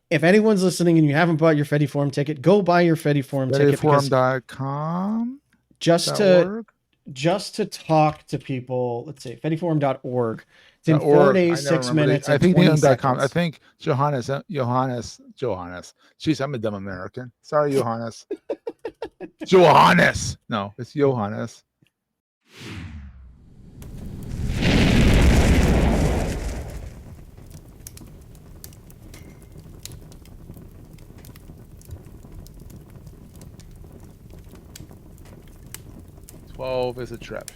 If anyone's listening and you haven't bought your Fedi Forum ticket, go buy your Fedi Forum ticket because Fediforum.com, just to .org, just to talk to people, let's see, fediforum.org. It's in four .org. I days, never 6 remember minutes, I and think 20 .com. I seconds. think Johannes. Jeez, I'm a dumb American. Sorry, Johannes. Johannes. No, it's Johannes. $12 is a trip.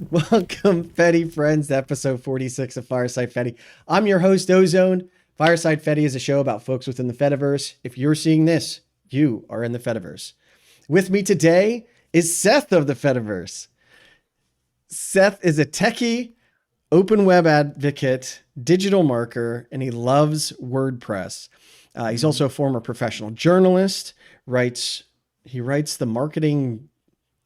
Welcome, Fedi Friends, to episode 46 of Fireside Fedi. I'm your host, Ozoned. Fireside Fedi is a show about folks within the Fediverse. If you're seeing this, you are in the Fediverse. With me today is Seth of the Fediverse. Seth is a techie, open web advocate, digital marketer, and he loves WordPress. He's also a former professional journalist. He writes the marketing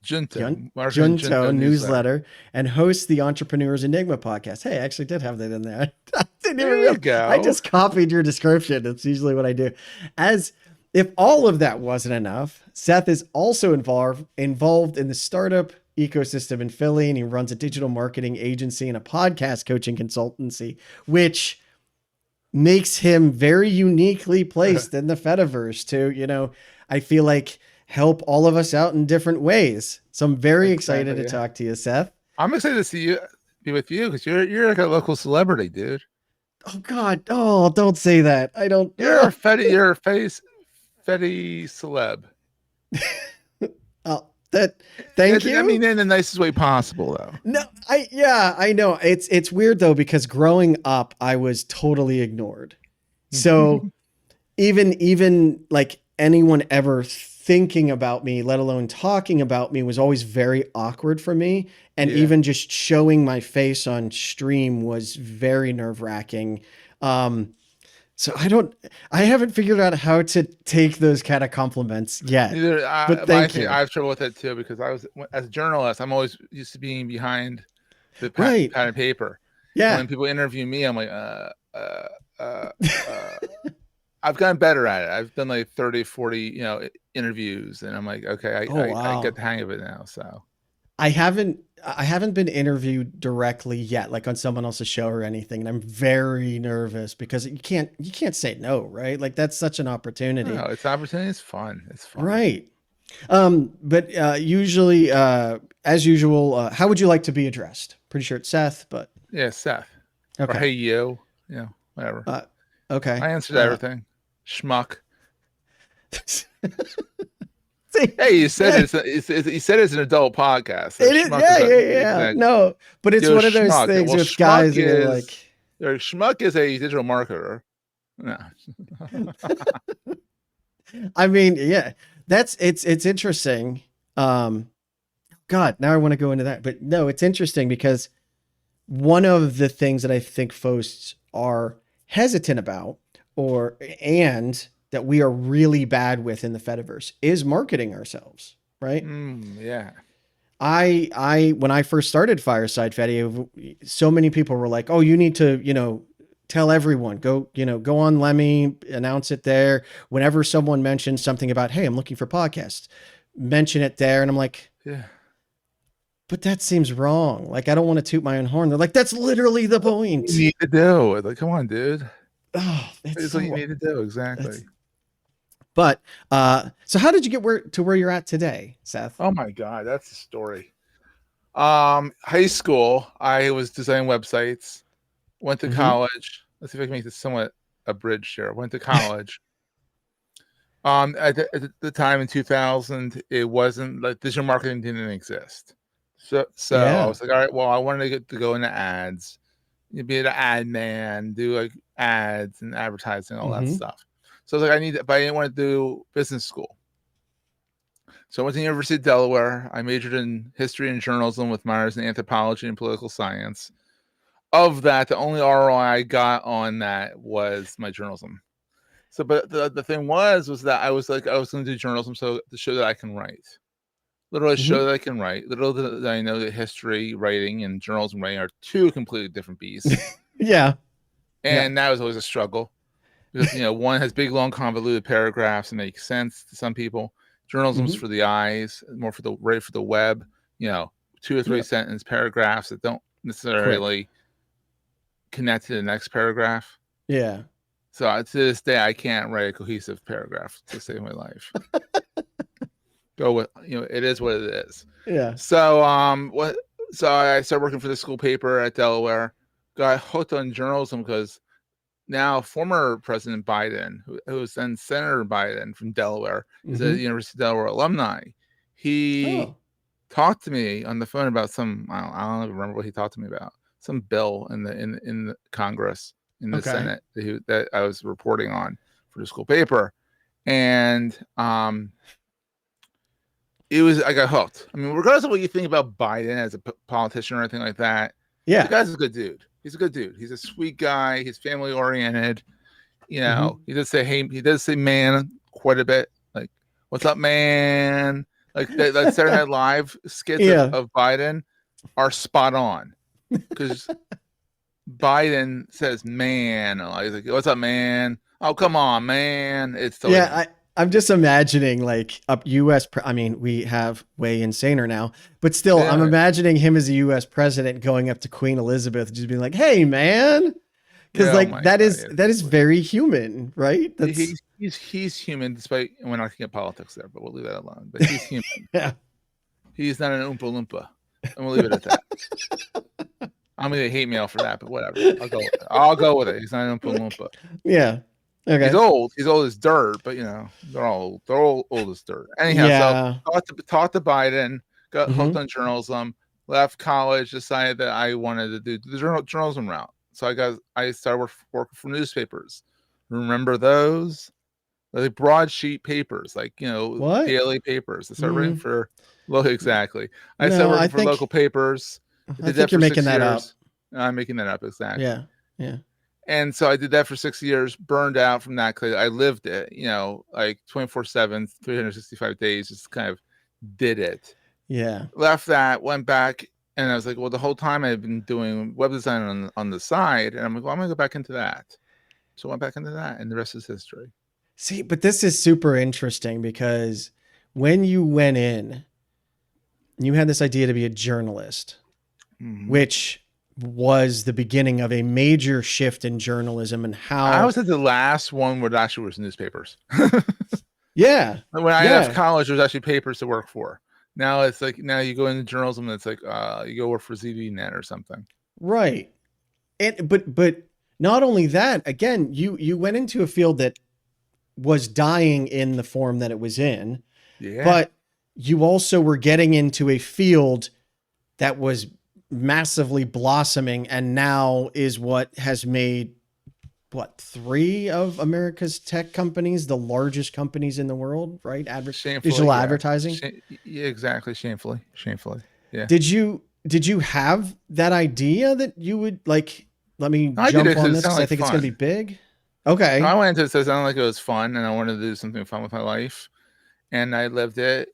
Junto newsletter and hosts the Entrepreneurs Enigma podcast. Hey, I actually did have that in there. I didn't even There you go. I just copied your description. It's usually what I do. As if all of that wasn't enough, Seth is also involved in the startup ecosystem in Philly, and he runs a digital marketing agency and a podcast coaching consultancy, which makes him very uniquely placed in the Fediverse to, I feel like help all of us out in different ways. So I'm very excited to talk to you, Seth. I'm excited to be with you because you're like a local celebrity, dude. Oh God! Oh, don't say that. I don't. You're a Fedi celeb. Oh, thank you. I mean, in the nicest way possible, though. No, I know. It's weird though, because growing up, I was totally ignored. So even like anyone ever thinking about me, let alone talking about me, was always very awkward for me. And even just showing my face on stream was very nerve-wracking. So I haven't figured out how to take those kind of compliments yet. But thank you. I have trouble with it too, because as a journalist, I'm always used to being behind the Right. pad and paper. Yeah. And when people interview me, I'm like, I've gotten better at it. I've done like 30, 40, interviews, and I'm like, okay, I get the hang of it now. So I haven't been interviewed directly yet, like on someone else's show or anything. And I'm very nervous because you can't say no, right? Like that's such an opportunity. No, it's an opportunity. It's fun. It's fun. Right. But usually, as usual, how would you like to be addressed? Pretty sure it's Seth, but yeah, Seth. Okay. Or hey, you, whatever. Okay. I answered everything. Schmuck. Hey, you said it's an adult podcast. It is, yeah. No, but it's one of those things with guys who are like, Schmuck is a digital marketer. No. I mean, yeah, it's interesting. God, now I want to go into that, but no, it's interesting because one of the things that I think folks are hesitant about, and that we are really bad with in the Fediverse, is marketing ourselves, right? Yeah. When I first started Fireside Fedi, so many people were like, "Oh, you need to, tell everyone, go on Lemmy, announce it there. Whenever someone mentions something about, hey, I'm looking for podcasts, mention it there." And I'm like, yeah, but that seems wrong. Like, I don't want to toot my own horn. They're like, that's literally the point. You need to do. Like, come on, dude. Oh, that's what you need to do. Exactly. But so how did you get to where you're at today, Seth? Oh my God, that's the story. High school, I was designing websites. Went to college. Let's see if I can make this somewhat abridged here. Went to college. At the time in 2000, it wasn't like digital marketing didn't exist. So I was like, all right, well, I wanted to go into ads. You'd be an ad man, do like ads and advertising, all that stuff. So I was like, but I didn't want to do business school. So I went to the University of Delaware. I majored in history and journalism with minors in anthropology and political science. Of that, the only ROI I got on that was my journalism. So, but the thing was that I was going to do journalism to show that I can write. Literally show that I can write. Literally that I know that history writing and journalism writing are two completely different beasts. Yeah. And that was always a struggle because one has big, long, convoluted paragraphs and makes sense to some people. Journalism's for the eyes, more for the web. 2 or 3 sentence paragraphs that don't necessarily connect to the next paragraph. Yeah. So to this day, I can't write a cohesive paragraph to save my life. Go with it is what it is. Yeah. So So I started working for the school paper at Delaware. Got hooked on journalism because now former President Biden, who was then Senator Biden from Delaware, is a University of Delaware alumni. He talked to me on the phone about I don't even remember what he talked to me about. Some bill in the Congress, in the Senate that I was reporting on for the school paper. And I got hooked. I mean, regardless of what you think about Biden as a politician or anything like that, the guy's a good dude. He's a good dude. He's a sweet guy. He's family oriented. He does say man quite a bit. Like, what's up, man? Like that Saturday Night Live skits of Biden are spot on, because Biden says man. He's like, what's up, man? Oh, come on, man. It's totally I'm just imagining like a U.S. I mean, we have way insaner now, but still, I'm imagining him as a U.S. president going up to Queen Elizabeth, just being like, "Hey, man," because that is very human, right? That's... He's human, despite we're not gonna get politics there, but we'll leave that alone. But he's human. He's not an Oompa Loompa, and we'll leave it at that. I'm gonna hate mail for that, but whatever. I'll go with it. He's not an Oompa Loompa. Yeah. Okay. He's old. He's old as dirt, but they're all old as dirt. Anyhow, so talked to Biden, got hooked on journalism, left college, decided that I wanted to do the journalism route. So I started working for newspapers. Remember those? Like broadsheet papers, like daily papers. I started writing for exactly. I started working for local papers. I think you're making that up. I'm making that up, exactly. Yeah. And so I did that for 6 years, burned out from that because I lived it, like 24/7, 365 days, just kind of did it. Yeah. Left that, went back, and I was like, well, the whole time I've been doing web design on the side, and I'm like, well, I'm going to go back into that. So I went back into that, and the rest is history. See, but this is super interesting because when you went in, you had this idea to be a journalist, which was the beginning of a major shift in journalism and how I was at the last one where it actually was newspapers. Yeah. When I left college, there was actually papers to work for. Now it's like, now you go into journalism and it's like, you go work for ZDNet or something. Right. But not only that, again, you went into a field that was dying in the form that it was in, but you also were getting into a field that was massively blossoming and now is what has made 3 of America's tech companies the largest companies in the world, right? Digital advertising. Exactly. Shamefully. Yeah. Did you have that idea that you would like, let me jump on this because I think it's going to be big. Okay. I went into it, so it sounded like it was fun and I wanted to do something fun with my life, and I lived it.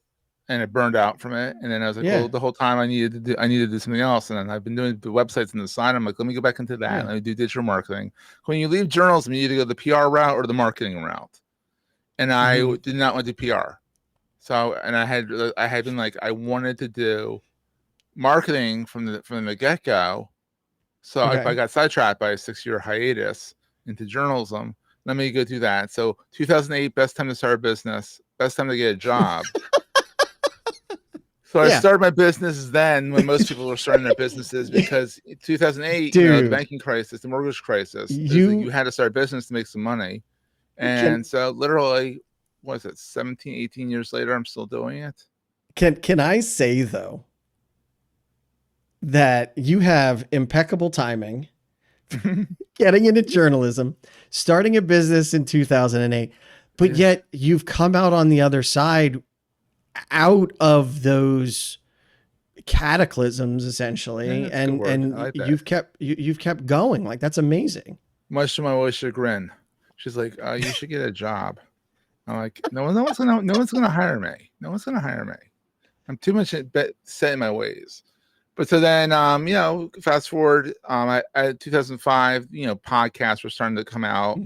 And it burned out from it. And then I was like, well, the whole time I needed to do something else. And then I've been doing the websites on the side. I'm like, let me go back into that. Let me do digital marketing. When you leave journalism, you either go the PR route or the marketing route. And I did not want to do PR. So, and I had been like, I wanted to do marketing from the get-go. So I got sidetracked by a 6-year hiatus into journalism. Let me go do that. So 2008, best time to start a business, best time to get a job. So I started my business then when most people were starting their businesses, because in 2008, the banking crisis, the mortgage crisis, you had to start a business to make some money. And so literally, what is it, 17, 18 years later, I'm still doing it. Can I say, though, that you have impeccable timing, getting into journalism, starting a business in 2008, but yet you've come out on the other side out of those cataclysms essentially, and you've kept going. Like, that's amazing. Much to my wife's chagrin, she's like, you should get a job. I'm like, no one's gonna hire me. No one's gonna hire me. I'm too much set in my ways. But so then, fast forward, at 2005, podcasts were starting to come out,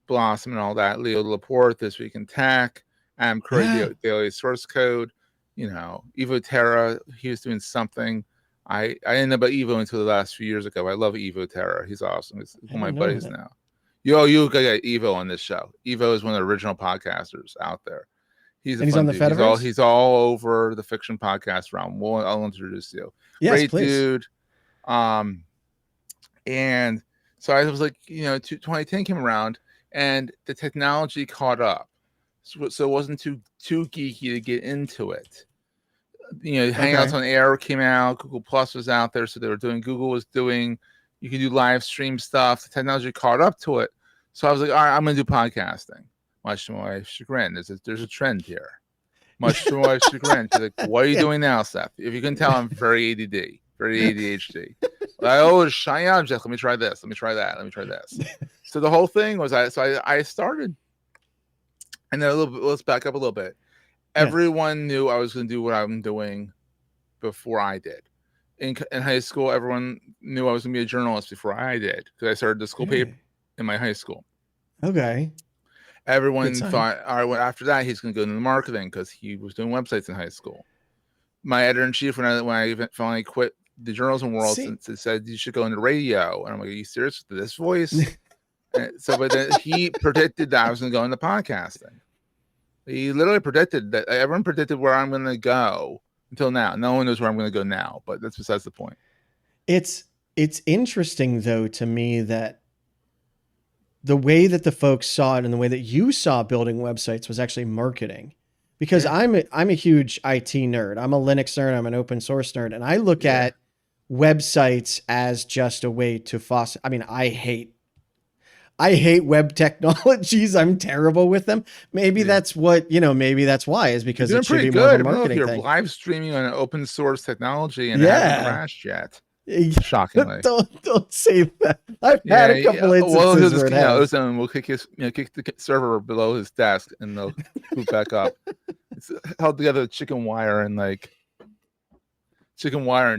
Blossom and all that. Leo Laporte, This Week in Tech, Curry, Yeah. Daily Source Code, Evo Terra, he was doing something. I didn't know about Evo until the last few years ago. I love Evo Terra. He's awesome. He's one of my buddies now. You gotta get Evo on this show. Evo is one of the original podcasters out there. He's on the Fediverse? He's all over the fiction podcast realm. I'll introduce you. Yes, great please. Dude. And so I was like, 2010 came around and the technology caught up. So it wasn't too geeky to get into it. Hangouts on Air came out. Google Plus was out there. So Google was doing, you can do live stream stuff. The technology caught up to it. So I was like, all right, I'm going to do podcasting. Much to my chagrin, there's a trend here. Much to my chagrin. She's like, what are you doing now, Seth? If you can tell, I'm very ADD, very ADHD. I always shiny object. Let me try this. Let me try that. Let me try this. So the whole thing was, I started, and then let's back up a little bit. Everyone knew I was going to do what I'm doing before I did. In high school, everyone knew I was going to be a journalist before I did, because I started the school paper in my high school. Okay. Everyone thought, all right, well, after that, he's going to go into marketing because he was doing websites in high school. My editor-in-chief, when I finally quit the journalism world, said you should go into radio. And I'm like, are you serious with this voice? But then he predicted that I was going to go into podcasting. He literally predicted that. Everyone predicted where I'm going to go until now. No one knows where I'm going to go now, but that's besides the point. It's interesting, though, to me that the way that the folks saw it and the way that you saw building websites was actually marketing, because I'm a huge IT nerd. I'm a Linux nerd. I'm an open source nerd. And I look at websites as just a way to foster. I mean, I hate web technologies. I'm terrible with them. Maybe that's what, maybe that's why, is because it should be more of a marketing thing. You're live streaming on an open source technology and hasn't crashed yet. Shockingly. Don't say that. I've had a couple instances where it has. We'll kick the server below his desk and they'll boot back up. It's held together with chicken wire and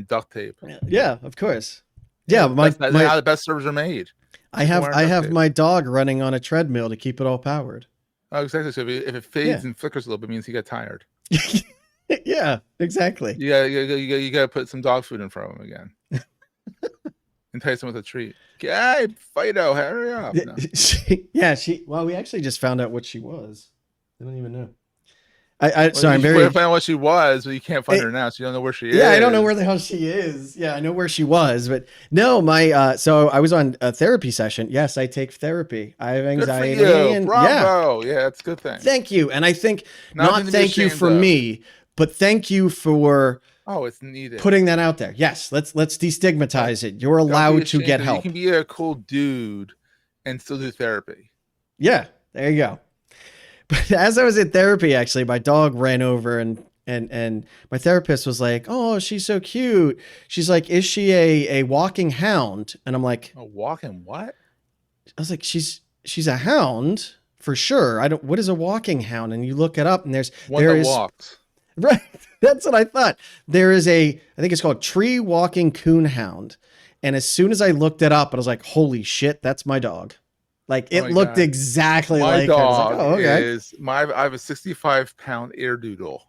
duct tape. Yeah, of course. Yeah, that's how the best servers are made. I have my dog running on a treadmill to keep it all powered. Oh, exactly. So if it fades and flickers a little bit, it means he got tired. Yeah, exactly. You got to put some dog food in front of him again. Entice him with a treat. Hey, Fido, hurry up. No. Well, we actually just found out what she was. I don't even know. So I'm very find out what she was, but you can't find her now, so you don't know where she is. Yeah, I don't know where the hell she is. Yeah, I know where she was, but no, so I was on a therapy session. Yes, I take therapy. I have anxiety. Good for you. And bravo. Yeah, that's a good thing. Thank you. And I think not thank you for me, but thank you for it's needed. Putting that out there. Yes, let's destigmatize it. You're allowed to get help. You can be a cool dude and still do therapy. Yeah, there you go. But as I was in therapy, actually, my dog ran over and my therapist was like, "Oh, she's so cute." She's like, "Is she a walking hound?" And I'm like, "A walking what?" I was like, "She's a hound for sure." What is a walking hound? And you look it up and there walks. Right. That's what I thought. There is I think it's called tree walking coon hound. And as soon as I looked it up, I was like, holy shit, that's my dog. Like it looked exactly like my her. dog. Like, oh, okay. I have a 65-pound air doodle.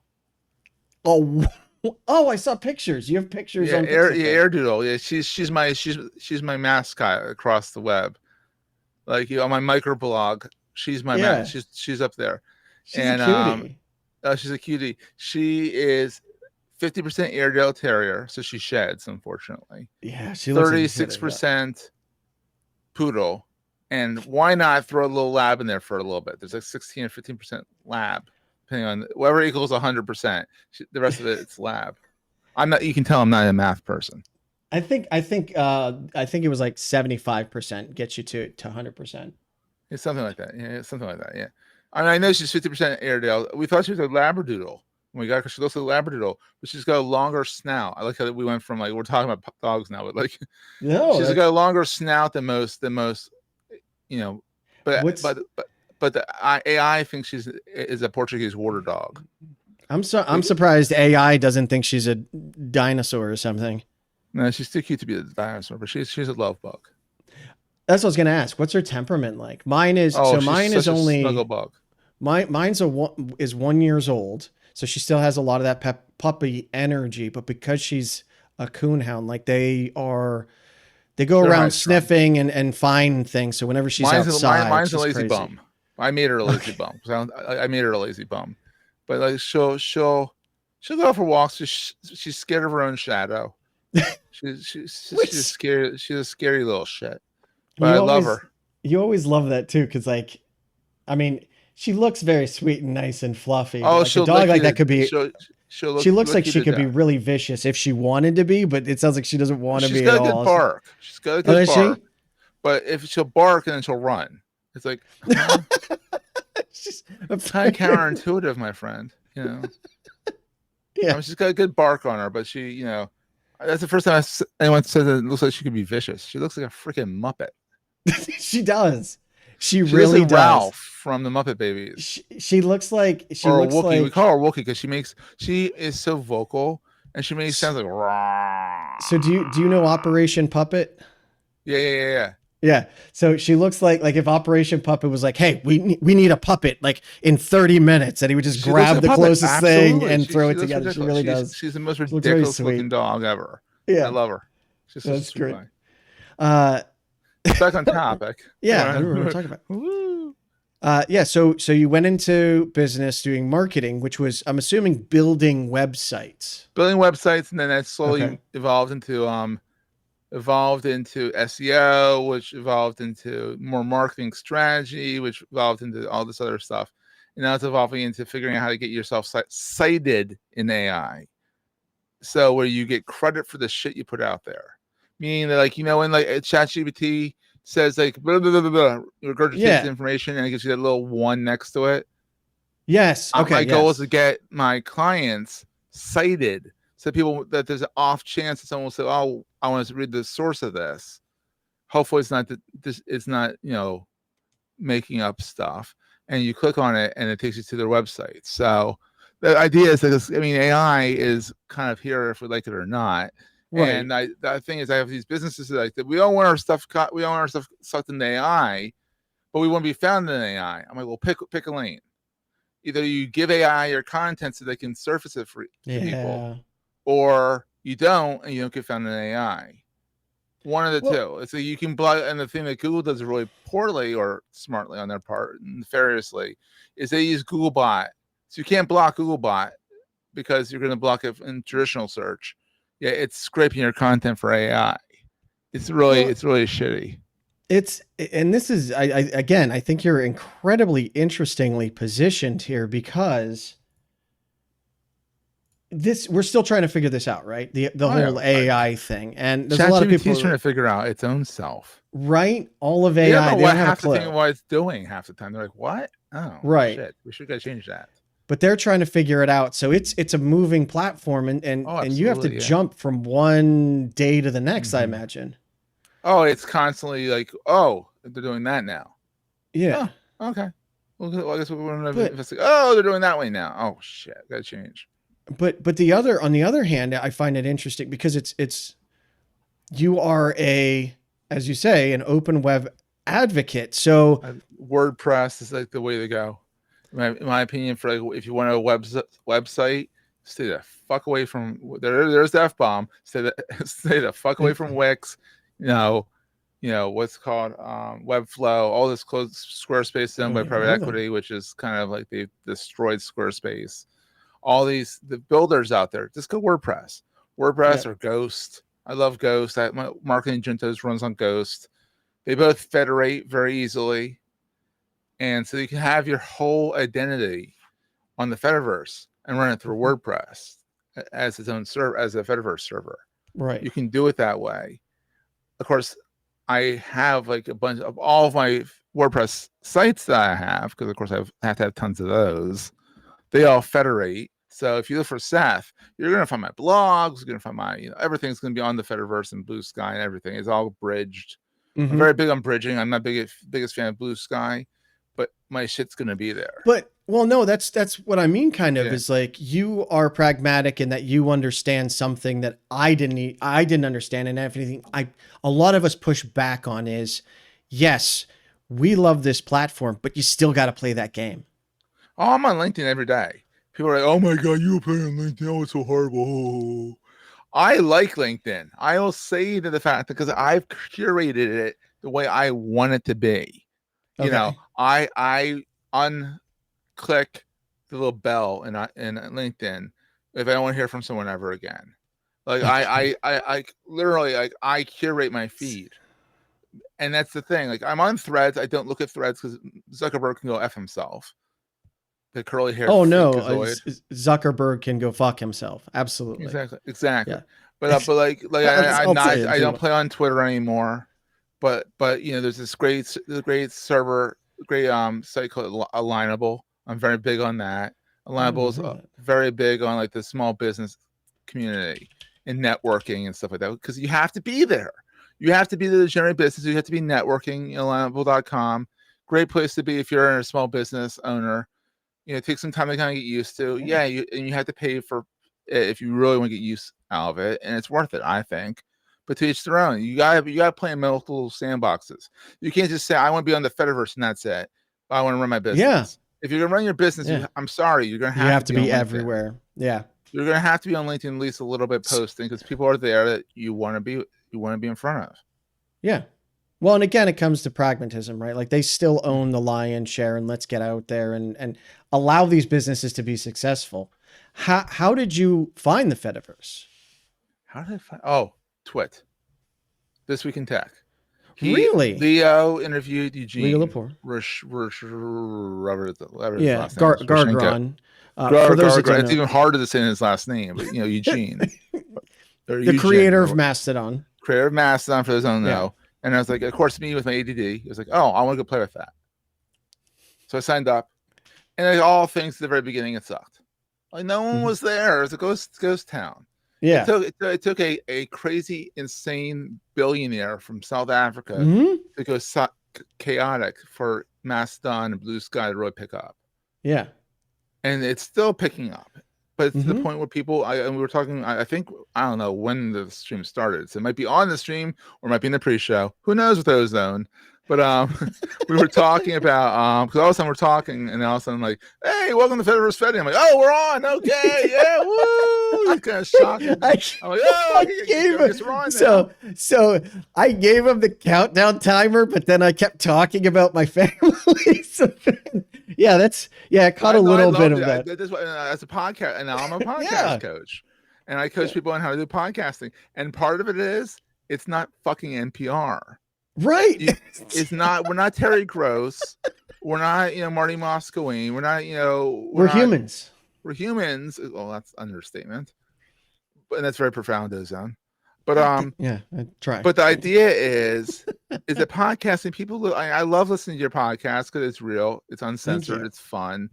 Oh, I saw pictures. You have pictures on air doodle. Yeah, she's my mascot across the web. Like on my microblog, she's my she's up there. She's a cutie. She's a cutie. She is 50% Airedale Terrier, so she sheds, unfortunately. Yeah, she looks 36% poodle. And why not throw a little lab in there for a little bit? There's like 16 or 15% lab, depending on whatever equals 100%. The rest of it's lab. You can tell I'm not a math person. I think it was like 75% gets you to 100%. It's something like that. Yeah, something like that. Yeah. I know she's 50% Airedale. We thought she was a Labradoodle when we got her, because she looks like a Labradoodle, but she's got a longer snout. I like how we went from we're talking about dogs now, but she's got a longer snout than most. But the AI thinks she's a Portuguese water dog. I'm surprised AI doesn't think she's a dinosaur or something. No, she's too cute to be a dinosaur, but she's a love bug. That's what I was gonna ask. What's her temperament like? Oh, she's Mine is such a snuggle only bug. mine's is 1 years old, so she still has a lot of that puppy energy. But because she's a coonhound, like they go They're high around strung. sniffing and find things. So whenever she's outside, Mine's a she's lazy crazy. bum. I made her a lazy Okay. bum. I made her a lazy bum, but like she'll go for walks. She's scared of her own shadow. She's a Which scary little shit. But I you love always her. you always love that too, because like, I mean, she looks very sweet and nice and fluffy, but Oh, like a she'll dog lick like you. that could be. She'll She looks like lick you she to could be death. really vicious if she wanted to be, but it sounds like she doesn't want to She's be at got a good all. bark. She's got a Oh, good is she? bark. But if she'll bark and then she'll run, it's like, huh? She's Kind of counterintuitive, my friend. yeah. She's got a good bark on her, but that's the first time anyone said that it looks like she could be vicious. She looks like a freaking Muppet. She does. She She looks really like does. Ralph from the Muppet Babies, She looks like or a Wookiee. We call her Wookiee because she is so vocal and she makes sounds like rah. So do you know Operation Puppet? Yeah. Yeah. So she looks like if Operation Puppet was like, "Hey, we need a puppet like in 30 minutes," and he would just She looks grab like the a puppet. closest thing Absolutely. and throw She it looks together. She ridiculous. really does. She's the most She looks very ridiculous looking sweet. dog ever. I Yeah, love her. She's such a that's sweet great. guy. Uh, Back on topic. yeah, I don't know what we're talking about. Woo. Yeah, so you went into business doing marketing, which was, I'm assuming, building websites. Building websites, and then that slowly Okay. evolved into SEO, which evolved into more marketing strategy, which evolved into all this other stuff. And now it's evolving into figuring out how to get yourself cited in AI. So where you get credit for the shit you put out there. Meaning that, like, when like ChatGPT says like blah, blah, blah, blah, blah, regurgitates information and it gives you that little one next to it. Yes. Okay. My goal is to get my clients cited, so that there's an off chance that someone will say, "Oh, I want to read the source of this." Hopefully, it's not making up stuff, and you click on it and it takes you to their website. So the idea is that AI is kind of here if we like it or not. Right. And the thing is, I have these businesses that we all want our stuff cut, we all want our stuff sucked into AI, but we want to be found in AI. I'm like, well, pick a lane. Either you give AI your content so they can surface it for people, or you don't and you don't get found in AI. One of the two. It's like you can block, and the thing that Google does really poorly or smartly on their part, nefariously, is they use Googlebot. So you can't block Googlebot because you're going to block it in traditional search. Yeah, it's scraping your content for AI. It's really shitty. And this is, I think you're incredibly interestingly positioned here, because we're still trying to figure this out, right? The whole AI thing, and there's a lot of people trying to figure out its own self, right? All of AI, they don't have a clue. to think what it's doing half the time. They're like, "What? Oh, right? Shit, we should go change that." But they're trying to figure it out. So it's a moving platform, and you have to jump from one day to the next. I imagine. Oh, it's constantly like, oh, they're doing that now. Yeah. Oh, okay. Well, I guess we want to investigate. Oh, they're doing that way now. Oh shit, gotta change. But on the other hand, I find it interesting because it's you are as you say, an open web advocate. So WordPress is like the way to go. In my opinion, for if you want a website, stay the fuck away from there's the F-bomb. Stay the fuck away from Wix. What's called Webflow, all this closed Squarespace done by private equity, which is kind of like they've destroyed Squarespace. All the builders out there, just go WordPress or Ghost. I love Ghost. My marketing Juntos runs on Ghost. They both federate very easily, and so you can have your whole identity on the Fediverse and run it through WordPress as its own server, as a Fediverse server. Right. You can do it that way. Of course, I have like a bunch of all of my WordPress sites that I have, because of course I have to have tons of those. They all federate. So if you look for Seth, you're going to find my blogs, you're going to find my, everything's going to be on the Fediverse and Blue Sky and everything. It's all bridged. I'm very big on bridging. I'm not biggest fan of Blue Sky, but my shit's gonna be there. But well, no, that's what I mean. Kind of Yeah. is like you are pragmatic in that you understand something that I didn't understand, and everything. A lot of us push back on is, yes, we love this platform, but you still got to play that game. Oh, I'm on LinkedIn every day. People are like, "Oh my god, you were playing on LinkedIn? Oh, it's so horrible." I like LinkedIn. I'll say to the fact because I've curated it the way I want it to be. You know, I unclick the little bell in LinkedIn if I don't want to hear from someone ever again. Like I literally like I curate my feed, and that's the thing. Like I'm on Threads. I don't look at Threads because Zuckerberg can go f himself. The curly hair. Oh no, freakazoid. Zuckerberg can go fuck himself. Absolutely. Exactly. Yeah. But like I don't play on Twitter anymore. But you know, there's this great server, great site called Alignable. I'm very big on that. Alignable is very big on like the small business community and networking and stuff like that because you have to be there. You have to be there to generate business. You have to be networking. Alignable.com, great place to be if you're a small business owner. You know, take some time to kind of get used to. Yeah, and you have to pay for it if you really want to get use out of it, and it's worth it, I think. But to each their own. You gotta play in multiple sandboxes. You can't just say I want to be on the Fediverse and that's it. I want to run my business. Yeah. If you're gonna run your business, I'm sorry, you're gonna have to be everywhere. Yeah. You're gonna have to be on LinkedIn at least a little bit posting because people are there that you want to be in front of. Yeah. Well, and again, it comes to pragmatism, right? Like they still own the lion's share, and let's get out there and allow these businesses to be successful. How did you find the Fediverse? How did I find? Oh, Twit. This Week in Tech. Really? Leo interviewed Eugene. Leo Lepore. Yeah, Gargron. It's even harder to say his last name, but you know, Eugene. The creator of Mastodon. Creator of Mastodon, for those who don't know. And I was like, of course, me with my ADD, I was like, oh, I want to go play with that. So I signed up, and like all things at the very beginning, it sucked. Like no one was there. It was a ghost town. Yeah. It took a crazy, insane billionaire from South Africa to go chaotic for Mastodon and Blue Sky to really pick up. Yeah. And it's still picking up. But it's to the point where people, and we were talking, I think, I don't know when the stream started. So it might be on the stream or it might be in the pre-show. Who knows with Ozone? But we were talking about, because all of a sudden we're talking, and all of a sudden I'm like, hey, welcome to Fediverse Fedi. I'm like, oh, we're on. Okay. Yeah. Woo. It's kind of shocking. I'm like, oh, so I gave him the countdown timer, but then I kept talking about my family. So it caught a little bit of that. As a podcast, and now I'm a podcast coach, and I coach people on how to do podcasting. And part of it is it's not fucking NPR. Right. It's not. We're not Terry Gross. We're not, Marty Moscowine. We're not, we're humans. We're humans. Well, that's understatement. And that's very profound, Ozone. But I try. But the idea is that podcasting, people. I love listening to your podcast because it's real, it's uncensored, it's fun,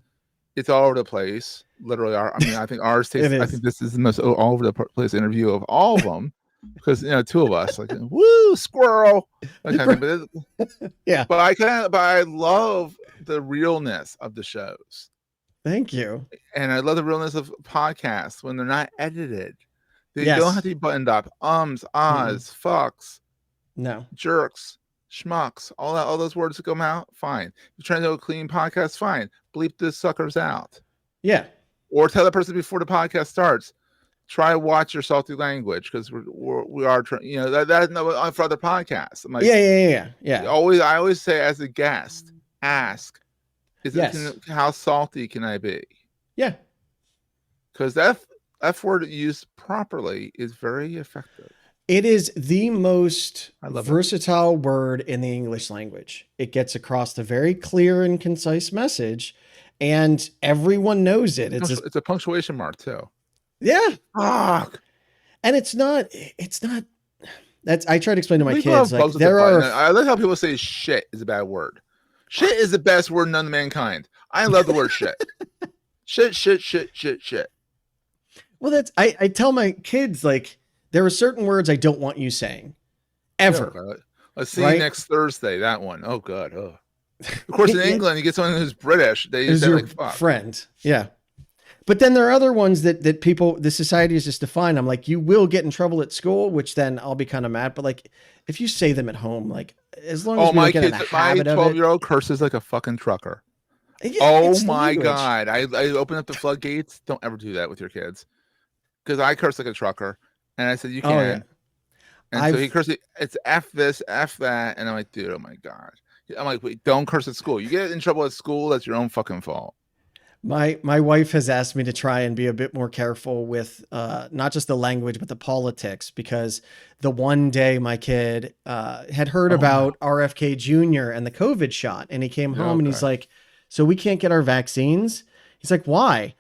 it's all over the place. Literally, I think ours takes. I think this is the most all over the place interview of all of them. Because two of us like woo squirrel, that kind of thing. But but I love the realness of the shows. Thank you. And I love the realness of podcasts when they're not edited. They don't have to be buttoned up. Fucks, jerks, schmucks, all those words that come out. Fine. You're trying to do a clean podcast. Fine. Bleep the suckers out. Yeah. Or tell the person before the podcast starts. Try to watch your salty language because we are trying. That's for other podcasts. I'm like, yeah. I always say as a guest, ask, how salty can I be? Yeah, because that F word used properly is very effective. It is the most versatile word in the English language. It gets across a very clear and concise message, and everyone knows it. It's a punctuation mark too. Yeah. Fuck. And it's not that's I try to explain to my kids like I like how people say shit is a bad word. Shit is the best word known to mankind. I love the word shit. Shit. Well, I tell my kids like there are certain words I don't want you saying ever. Let's see you next Thursday. That one. Oh god. Oh. Of course, in Yeah, England, you get someone who's British. They is say your like, "Fuck." friend. Yeah. But then there are other ones that people, the society is just defined. I'm like, you will get in trouble at school, which then I'll be kind of mad. But like, if you say them at home, like, as long as Oh, we don't get in a my habit of it, 12-year-old curses like a fucking trucker. yeah, Oh it's my language. God. I open up the floodgates. Don't ever do that with your kids. Because I curse like a trucker. And I said, you Oh yeah, can. And so he I've cursed it. It's F this, F that. And I'm like, dude, oh my God. I'm like, wait, don't curse at school. You get in trouble at school, that's your own fucking fault. my wife has asked me to try and be a bit more careful with not just the language but the politics, because the one day my kid had heard Oh no. about RFK Jr. and the COVID shot, and he came Yeah, home and okay. he's like, "So we can't get our vaccines?" He's like, "Why?"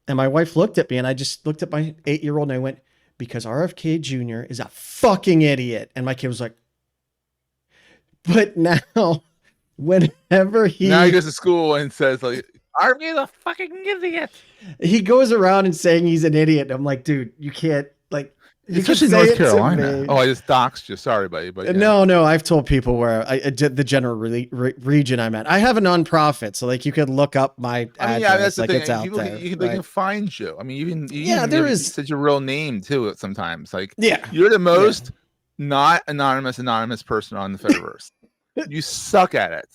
And my wife looked at me, and I just looked at my 8-year-old and I went, "Because RFK Jr. is a fucking idiot." And my kid was like, "But now, whenever Now he he goes to school and says, like, aren't you the fucking idiot? he goes around and saying he's an idiot," I'm like, "Dude, you can't, like, you can Especially say North it to Carolina. me." Oh, I just doxed you. Sorry, buddy. But yeah. No, I've told people where the general region I'm at. I have a nonprofit, so like you could look up my I mean, yeah, that's address, the like it's thing. out People can, there, they can right? find you. I mean, you Yeah, even there give is. such your real name too. Sometimes, like Yeah, you're the yeah. most not anonymous person on the Fediverse. You suck at it.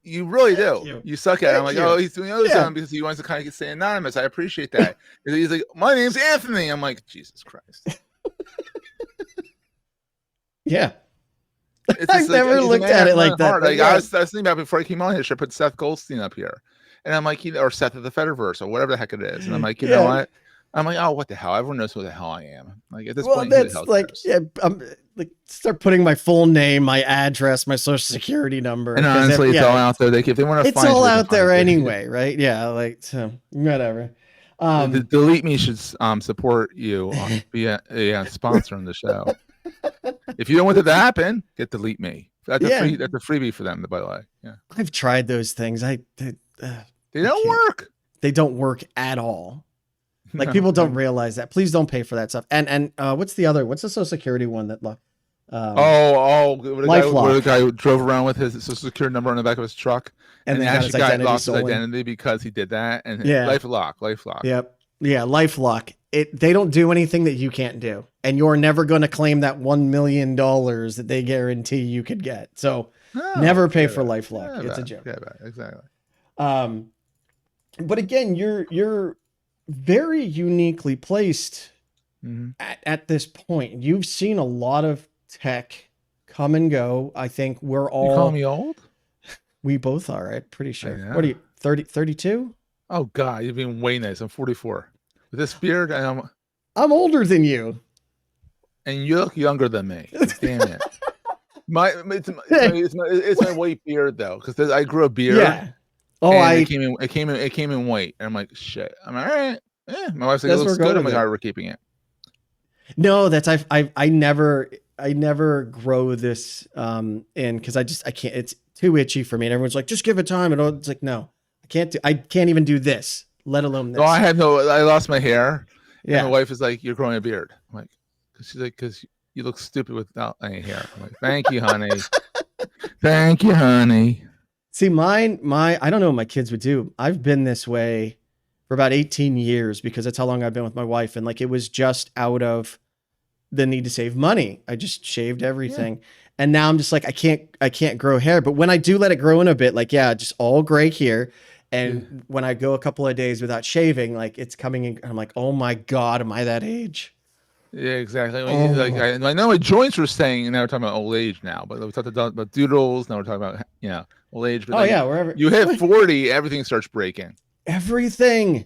You really Thank do. you. You suck at it. I'm Thank like, oh, you. he's doing Yeah, ozone because he wants to kind of stay anonymous. I appreciate that. And he's like, my name's Anthony. I'm like, Jesus Christ. yeah. It's I've just like never he's a looked man at it after my like own that, heart. but Like I yeah, was thinking about before I came on here, should I put Seth Goldstein up here? And I'm like, or Seth of the Fediverse or whatever the heck it is. And I'm like, you know yeah. what? I'm like, oh, what the hell? Everyone knows who the hell I am. Like at this Well, point, who the hell that's like, cares? yeah, I'm like start putting my full name, my address, my social security number, And because honestly, it's all yeah, out there. If they want to it's find you, all they can out find there you. anyway, right? Yeah, like so, whatever. The Um, Delete Me should support you, be a sponsor on the show. If you don't want that to happen, get Delete Me. That's a yeah, free. That's a freebie for them, by the way. Yeah, I've tried those things. they I don't can't. work. They don't work at all. Like No. people don't realize that. Please don't pay for that stuff. And what's the other? What's the social security one that um Where the LifeLock, guy who drove around with his social security number on the back of his truck, and and then got his actually got identity lost his stolen. identity because he did that. And Yeah. LifeLock. Yep. Yeah, LifeLock. They don't do anything that you can't do, and you're never going to claim that $1 million that they guarantee you could get. So No, never pay forget for about it. LifeLock. Forget It's a about it. joke. Forget about it. Exactly. Um, but again, you're very uniquely placed Mm-hmm. at this point. You've seen a lot of tech come and go. I think You call me old? we both are, I'm pretty sure. know. What are you, 30, 32? Oh God, you're being way nice. I'm 44 with this beard, and I'm older than you. you look younger than me. Damn it. It's my white beard though, because I grew a beard. Yeah. Oh, and it came in white, and I'm like, shit. I'm like, all right. Yeah. My wife's like, it that's looks where we're good. going I'm with like, all it. right, we're keeping it. No, that's I never grow this in, because I can't, it's too itchy for me. And everyone's like, just give it time. And it's like, no, I can't even do this, let alone this. No, I lost my hair. And Yeah. my wife is like, you're growing a beard. I'm like, she's like, because you look stupid without any hair. I'm like, thank you, honey. Thank you, honey. See, I don't know what my kids would do. I've been this way for about 18 years because that's how long I've been with my wife. And like, it was just out of the need to save money. I just shaved everything. Yeah. And now I'm just like, I can't grow hair. But when I do let it grow in a bit, like, yeah, just all gray here. And when I go a couple of days without shaving, like it's coming in, I'm like, oh my God, am I that age? Yeah, exactly. Like I know my joints were saying, and now we're talking about old age now, but we talked about doodles. Now we're talking about, old age. But yeah, wherever you hit 40, everything starts breaking. Everything.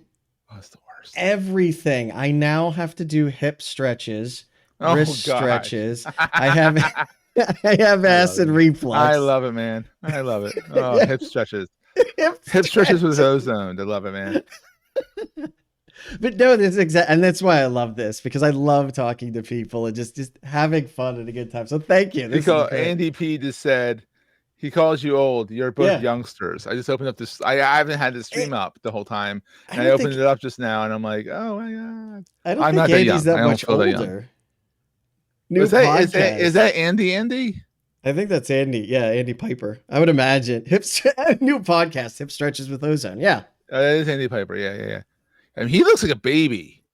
Oh, it's the worst. Everything. I now have to do hip stretches, wrist stretches. I have acid reflux. I love it, man. I love it. Oh, hip stretches. Hip stretches with ozoned. I love it, man. But no, and that's why I love this, because I love talking to people and just having fun and a good time. So thank you. Andy P just said he calls you old. You're both youngsters. I just opened up this. I haven't had this stream up the whole time, and I opened it up just now, and I'm like, oh my God. I'm not think Andy's that much older. Is that Andy? I think that's Andy. Yeah, Andy Piper. I would imagine. New podcast, Hip Stretches with Ozone. Yeah. That is Andy Piper. Yeah. I mean, he looks like a baby.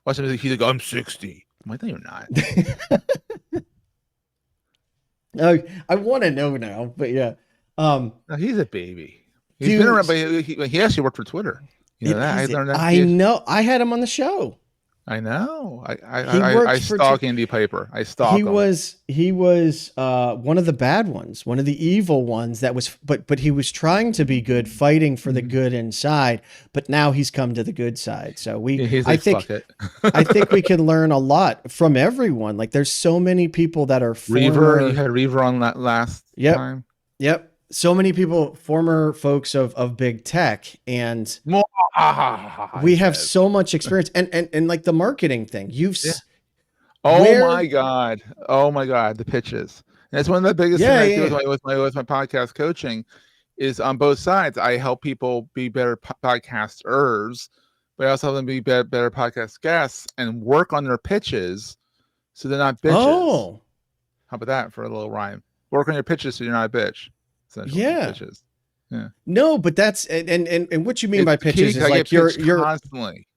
Watch him. He's like, I'm 60. I'm like, no, you're not. I want to know now, but yeah. No, he's a baby. He's Dude, been around, but he actually worked for Twitter. You know that? I learned that. I know. I had him on the show. I know. He worked I for stalk Andy Piper. I stalk him. He was one of the bad ones, one of the evil ones that was, but he was trying to be good, fighting for the good inside. But now he's come to the good side. So I think I think we can learn a lot from everyone. Like there's so many people that are Reaver. You had Reaver on that last time. Yep. So many people, former folks of big tech, and we have so much experience and like the marketing thing. My God. The pitches. And that's one of the biggest things I do with my podcast coaching is on both sides. I help people be better podcasters, but I also help them be better podcast guests and work on their pitches so they're not bitches. Oh, how about that for a little rhyme? Work on your pitches so you're not a bitch. Pitches. Yeah. No, but that's and what you mean by pitches is like you're constantly.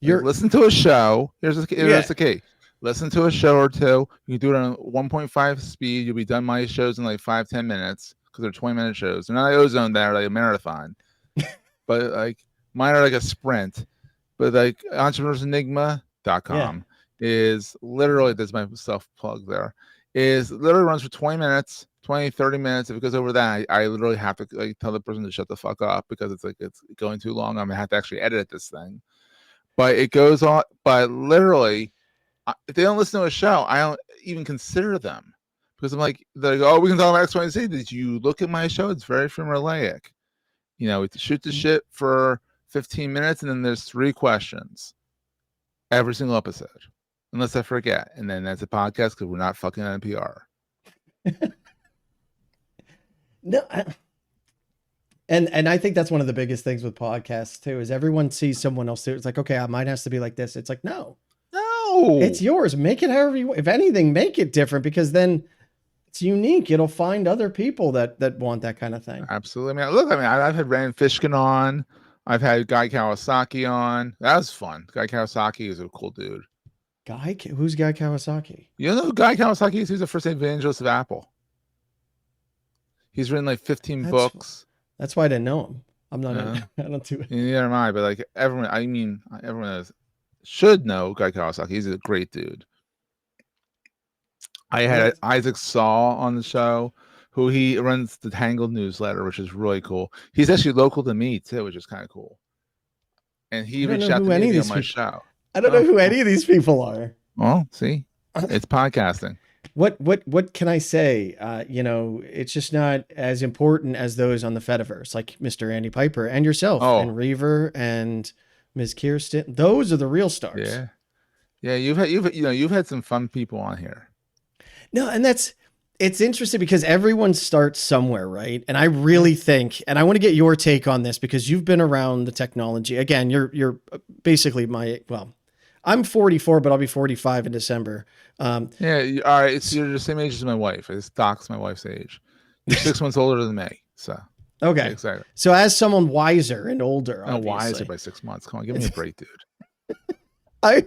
You're listen to a show. Here's the key. Listen to a show or two. You can do it on 1.5 speed. You'll be done my shows in like 5-10 minutes because they're 20-minute shows. They're not like ozone, they're like a marathon. But like mine are like a sprint. But like entrepreneursenigma.com is literally, there's my self plug there, is literally runs for 20 minutes. 20-30 minutes. If it goes over that, I literally have to tell the person to shut the fuck up because it's going too long. I'm gonna have to actually edit this thing. But it goes on. But literally, if they don't listen to a show, I don't even consider them because I'm like, they go, oh, we can talk about X, Y, and Z. Did you look at my show? It's very formulaic. You know, we shoot the shit for 15 minutes, and then there's 3 questions every single episode, unless I forget, and then that's a podcast because we're not fucking NPR. No, and I think that's one of the biggest things with podcasts too, is everyone sees someone else do it. It's like, okay, mine has to be like this. It's like, no, it's yours. Make it however you want. If anything, make it different because then it's unique. It'll find other people that want that kind of thing. Absolutely. I've had Rand Fishkin on. I've had Guy Kawasaki on. That was fun. Guy Kawasaki is a cool dude. Who's Guy Kawasaki? You know who Guy Kawasaki is? He's the first evangelist of Apple. He's written like 15 books. That's why I didn't know him. I'm not. I don't do it. Neither am I. But like everyone should know Guy Kawasaki. He's a great dude. I had Isaac Saul on the show, who he runs the Tangled newsletter, which is really cool. He's actually local to me too, which is kind of cool. And he reached out to me on my show. I don't know who any of these people are. Well, see, it's podcasting. What can I say? It's just not as important as those on the Fediverse, like Mr. Andy Piper and yourself and Reaver and Ms. Kirsten. Those are the real stars. Yeah. You've had some fun people on here. No, and it's interesting because everyone starts somewhere, right? And I really think, and I want to get your take on this because you've been around the technology. Again, you're basically I'm 44, but I'll be 45 in December. All right. You're the same age as my wife. I just doxed my wife's age. You're 6 months older than me. So okay, exactly. So as someone wiser and older, wiser by 6 months. Come on, give me a break, dude. I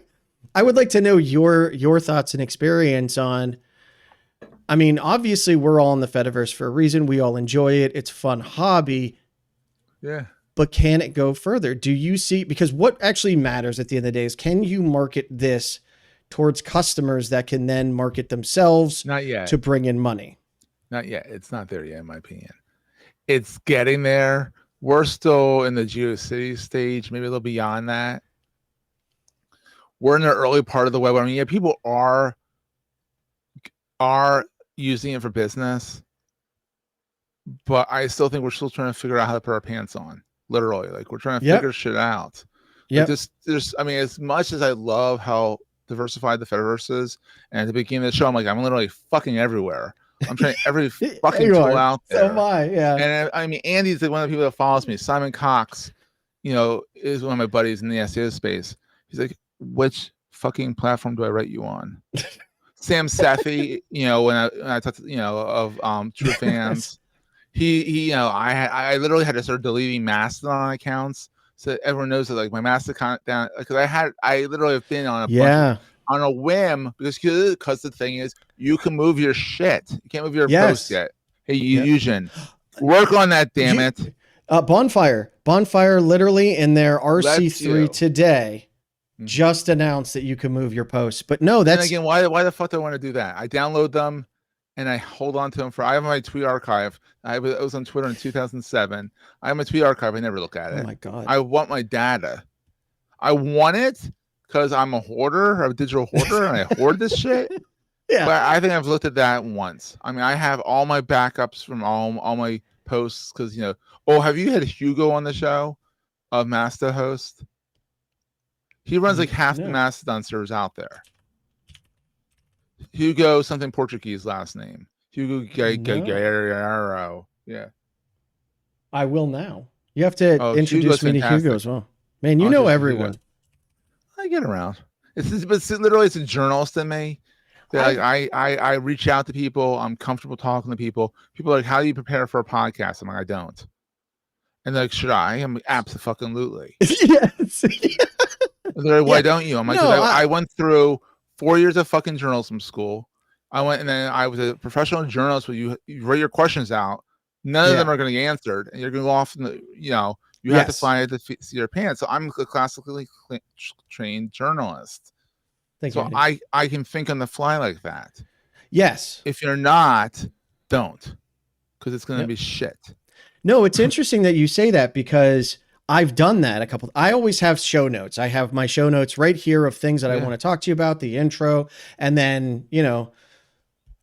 would like to know your thoughts and experience on. I mean, obviously, we're all in the Fediverse for a reason. We all enjoy it. It's a fun hobby. Yeah. But can it go further? Do you see, because what actually matters at the end of the day is, can you market this towards customers that can then market themselves Not yet. To bring in money? Not yet. It's not there yet, in my opinion. It's getting there. We're still in the GeoCity stage, maybe a little beyond that. We're in the early part of the web. I mean, people are using it for business, but I still think we're still trying to figure out how to put our pants on. Literally, like we're trying to figure shit out. Yeah. As much as I love how diversified the Fediverse is, and at the beginning of the show, I'm like, I'm literally fucking everywhere. I'm trying every fucking tool out there. So am I, yeah. And I mean, Andy's one of the people that follows me. Simon Cox, is one of my buddies in the SEO space. He's like, which fucking platform do I write you on? Sam Sethi, when I talked, of True Fans, he, I literally had to start deleting Mastodon accounts so that everyone knows that like my Mastodon down, because I literally have been on a bunch of, on a whim because the thing is you can move your shit. You can't move your post yet. Hey, Eugen, work on that, damn it. Bonfire literally in their RC3 today just announced that you can move your posts. But no, that's... And again, why the fuck do I want to do that? I download them and I hold on to them I have my tweet archive. I was on Twitter in 2007. I have my tweet archive. I never look at it. Oh my God. I want my data. I want it because I'm a hoarder, a digital hoarder, and I hoard this shit. Yeah. But I think I've looked at that once. I mean, I have all my backups from all my posts because, have you had Hugo on the show of Masta host? He runs like half the Mastodon servers out there. Hugo, something Portuguese last name. Hugo Guerrero. Yeah. I will now. You have to introduce me to Hugo as well. Man, you know everyone. Hugo. I get around. It's literally it's a journalist in me. I reach out to people. I'm comfortable talking to people. People are like, how do you prepare for a podcast? I'm like, I don't. And they're like, should I? I'm like, absolutely. Yes. They're like, why don't you? I'm like, I went through 4 years of fucking journalism school. I went and then I was a professional journalist where you write your questions out. None of them are going to get answered. And you're going to go off and, you have to fly to see your pants. So I'm a classically trained journalist. So I can think on the fly like that. Yes. If you're not, don't. Because it's going to be shit. No, it's interesting that you say that because I've done that a couple. I always have show notes. I have my show notes right here of things that I want to talk to you about, the intro. And then,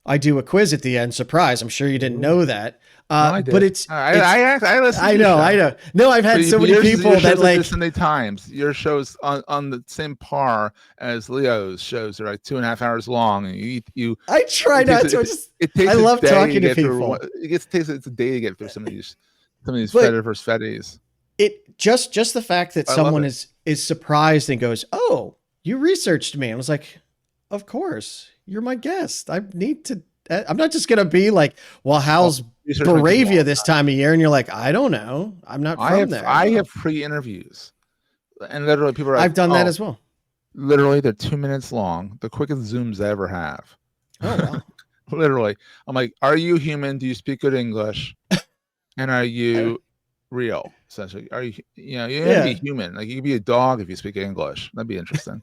I do a quiz at the end. Surprise. I'm sure you didn't know that. No, I did. But it's I listen. I know. No, I've had so many people that like Sunday Times. Your show's on the same par as Leo's shows. They're like 2.5 hours long, and you. I try not to. I love talking to people. It's a day to get through some of these Fediverse Fedis. It just the fact that someone is surprised and goes, "Oh, you researched me." I was like, "Of course, you're my guest. I need to." I'm not just gonna be like, "Well, how's Moravia this time of year?" And you're like, "I don't know. I'm not from there." I have pre-interviews, and literally people are like, I've done that as well. Literally, they're 2 minutes long, the quickest Zooms I ever have. Oh wow! Literally, I'm like, "Are you human? Do you speak good English? And are you real?" Essentially, are you? You have to be human. Like you could be a dog if you speak English. That'd be interesting.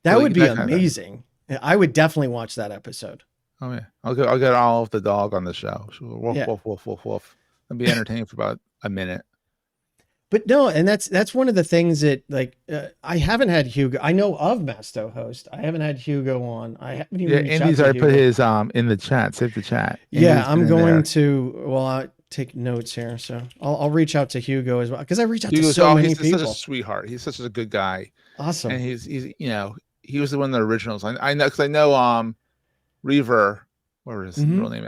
That would be amazing. I would definitely watch that episode. Oh yeah, I'll get all of the dog on the show. Woof, woof, woof, woof, woof. I'd be entertaining for about a minute. But no, and that's one of the things that like I haven't had Hugo. I know of Masto host. I haven't had Hugo on. I haven't even. Andy's already put his in the chat. Save the chat. Yeah, I'm going to. Well, I take notes here, so I'll reach out to Hugo as well because I reach out to so many people. He's such a sweetheart. He's such a good guy. Awesome. And he's he was the one of the originals. I know because I know Reaver, what was his real name?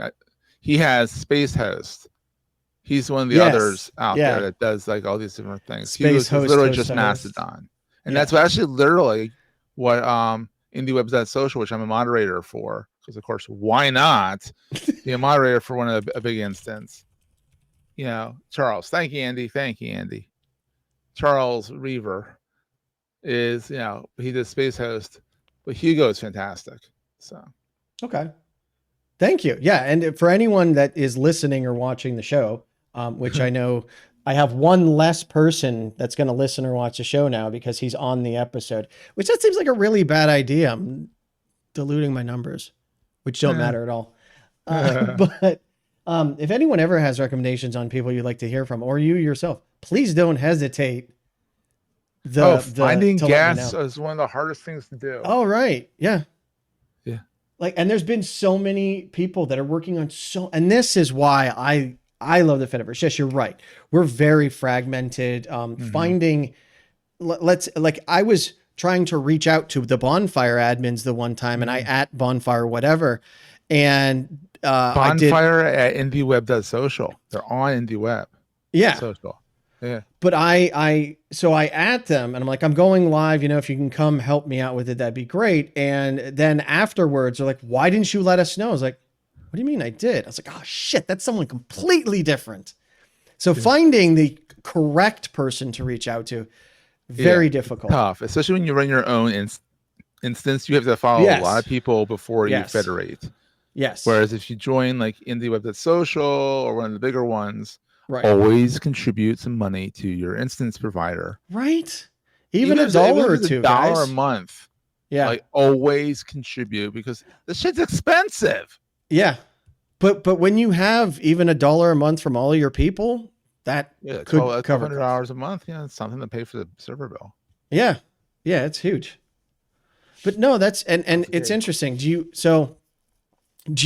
He has Space Host. He's one of the others out there that does like all these different things. Space he was literally just Mastodon, and that's actually literally what IndieWebs.social, which I'm a moderator for, because of course why not be a moderator for one of a big instance? Charles. Thank you, Andy. Charles Reaver is he does Space Host, but Hugo is fantastic. So okay, thank you. Yeah, and for anyone that is listening or watching the show, which I know I have one less person that's going to listen or watch the show now because he's on the episode, which that seems like a really bad idea. I'm diluting my numbers, which don't matter at all. But if anyone ever has recommendations on people you'd like to hear from, or you yourself, please don't hesitate. Finding guests is one of the hardest things to do. Oh, right. Yeah. Yeah. Like, and there's been so many people that are working on and this is why I love the Fediverse. Yes, you're right. We're very fragmented. Finding, I was trying to reach out to the Bonfire admins the one time and I at Bonfire, whatever. And, Bonfire at IndieWeb.social. They're on IndieWeb. Yeah. Social. Yeah. But so I at them and I'm like, I'm going live, if you can come help me out with it, that'd be great. And then afterwards they're like, why didn't you let us know? I was like, what do you mean I did? I was like, oh shit, that's someone completely different. So finding the correct person to reach out to, very difficult. Tough, especially when you run your own instance. You have to follow a lot of people before you federate. Yes. Whereas if you join like Indie Web That's Social or one of the bigger ones, right, always contribute some money to your instance provider. Right. Even a dollar or two, $1 guys. a month. Yeah. Like always contribute because this shit's expensive. Yeah. But when you have even $1 a month from all of your people, that could cover $1,200 a month. Yeah, it's something to pay for the server bill. Yeah. Yeah, it's huge. But no, that's it's interesting. Do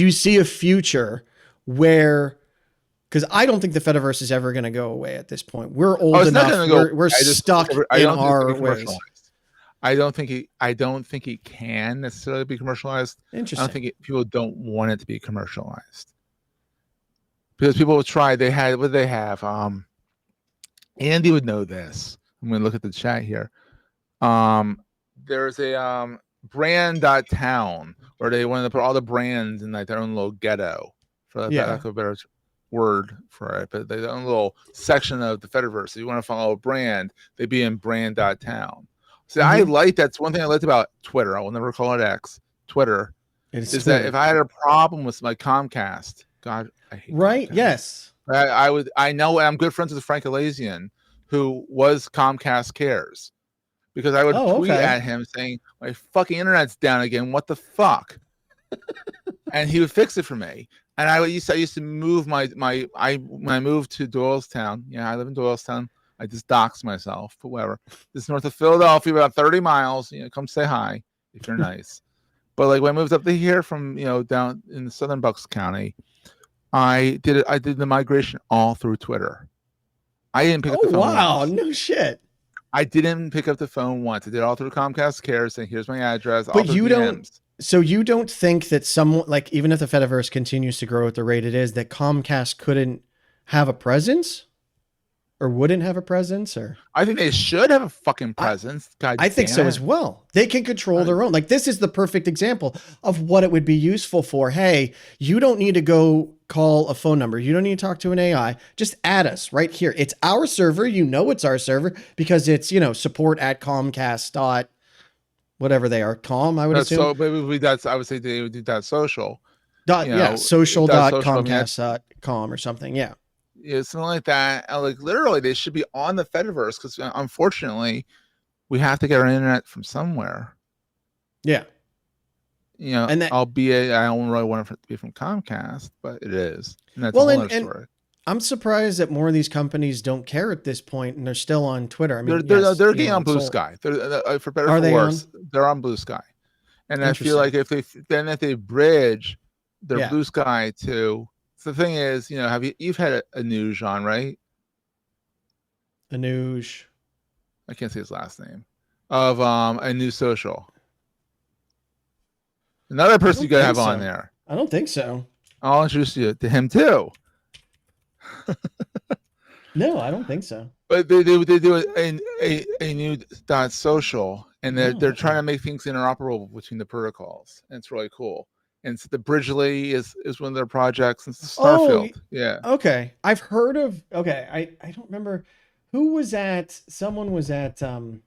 you see a future where, because I don't think the Fediverse is ever going to go away at this point. We're old enough. We're stuck in our ways. I don't think it can necessarily be commercialized. Interesting. I don't think people don't want it to be commercialized because people will try. What do they have? Andy would know this. I'm going to look at the chat here. There's a brand.town where they want to put all the brands in like their own little ghetto, for lack of a better word for it, but their own little section of the Fediverse. If you want to follow a brand, they'd be in brand.town. See, I like that's one thing I liked about Twitter. I will never call it X. Twitter is that if I had a problem with my Comcast, God, I hate Comcast. Yes. I know I'm good friends with Frank Alazian, who was Comcast Cares, because I would tweet at him saying, my fucking internet's down again. What the fuck? And he would fix it for me. And I used to move when I moved to Doylestown. Yeah, I live in Doylestown. I just doxed myself, but whatever. This is north of Philadelphia, about 30 miles. Come say hi if you're nice. But like when I moved up to here from down in the southern Bucks County, I did the migration all through Twitter. I didn't pick up the phone. Wow, no shit. I didn't pick up the phone once. I did it all through Comcast Cares, saying here's my address. But you don't. So you don't think that someone, like, even if the Fediverse continues to grow at the rate it is, that Comcast couldn't have a presence? Or wouldn't have a presence? Or I think they should have a fucking presence. I think so as well. They can control their own. Like, this is the perfect example of what it would be useful for. Hey, you don't need to go call a phone number. You don't need to talk to an AI. Just add us right here. It's our server. It's our server because it's, support at Comcast dot whatever they are. I would assume. So maybe I would say they would do that social. Social.comcast.com or something. Yeah. Yeah, something like that. And like literally, they should be on the Fediverse because unfortunately, we have to get our internet from somewhere. Yeah. And albeit I don't really want it to be from Comcast, but it is. And that's another story. I'm surprised that more of these companies don't care at this point, and they're still on Twitter. I mean, they're getting on Blue Sky. For better or for worse, they're on Blue Sky. And I feel like if they bridge their Blue Sky to. So the thing is, you've had a Anuj on, right? Anuj. I can't say his last name. Of a new social. Another person you gotta have on there. I don't think so. I'll introduce you to him too. No, I don't think so. But they do a new .social, and they're trying to make things interoperable between the protocols, and it's really cool. And so the Bridgely is one of their projects. And Starfield. Yeah. Okay. I've heard of. Okay. I don't remember who was at. Someone was at. At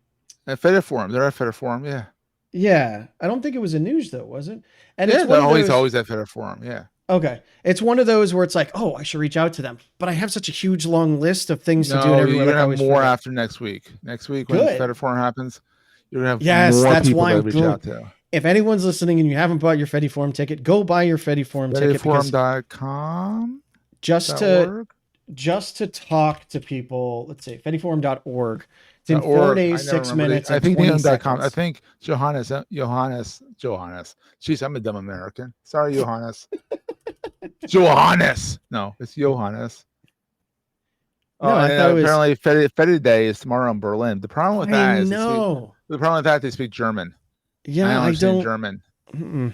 Fedi Forum. They're at Fedi Forum. Yeah. Yeah. I don't think it was a news though, was it? And it's they're always at Fedi Forum. Yeah. Okay. It's one of those where it's like, oh, I should reach out to them, but I have such a huge long list of things to do. You're gonna have more after next week. Next week when Fedi Forum happens, you're gonna have more people to reach out to. If anyone's listening and you haven't bought your Fedi Forum ticket, go buy your Fedi Forum ticket. FediForum.com? Just to talk to people. Let's see, FediForum.org. It's in 4 days, 6 minutes. I think .com. I think Johannes. Jeez, I'm a dumb American. Sorry, Johannes. Johannes. No, it's Johannes. No, I thought apparently Fedi Day is tomorrow in Berlin. The problem with that is they speak German. Yeah, I don't. German. No,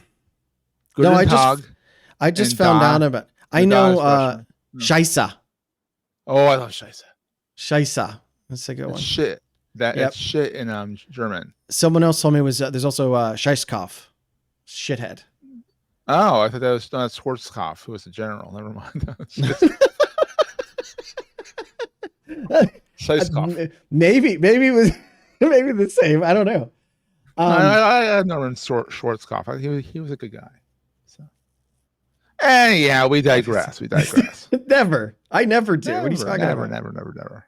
I just found out about. I know Scheisse. Oh, I love Scheisse. Scheisse. That's a good It's one. shit. Yep. It's shit in German. Someone else told me there's also Scheisskopf, shithead. Oh, I thought that was Schwarzkopf, who was the general. Never mind. Scheißkopf. Maybe it was maybe the same. I don't know. I know Schwarzkopf. He was a good guy. So, anyhow, we digress. Never. I never do. What are you talking about? Never.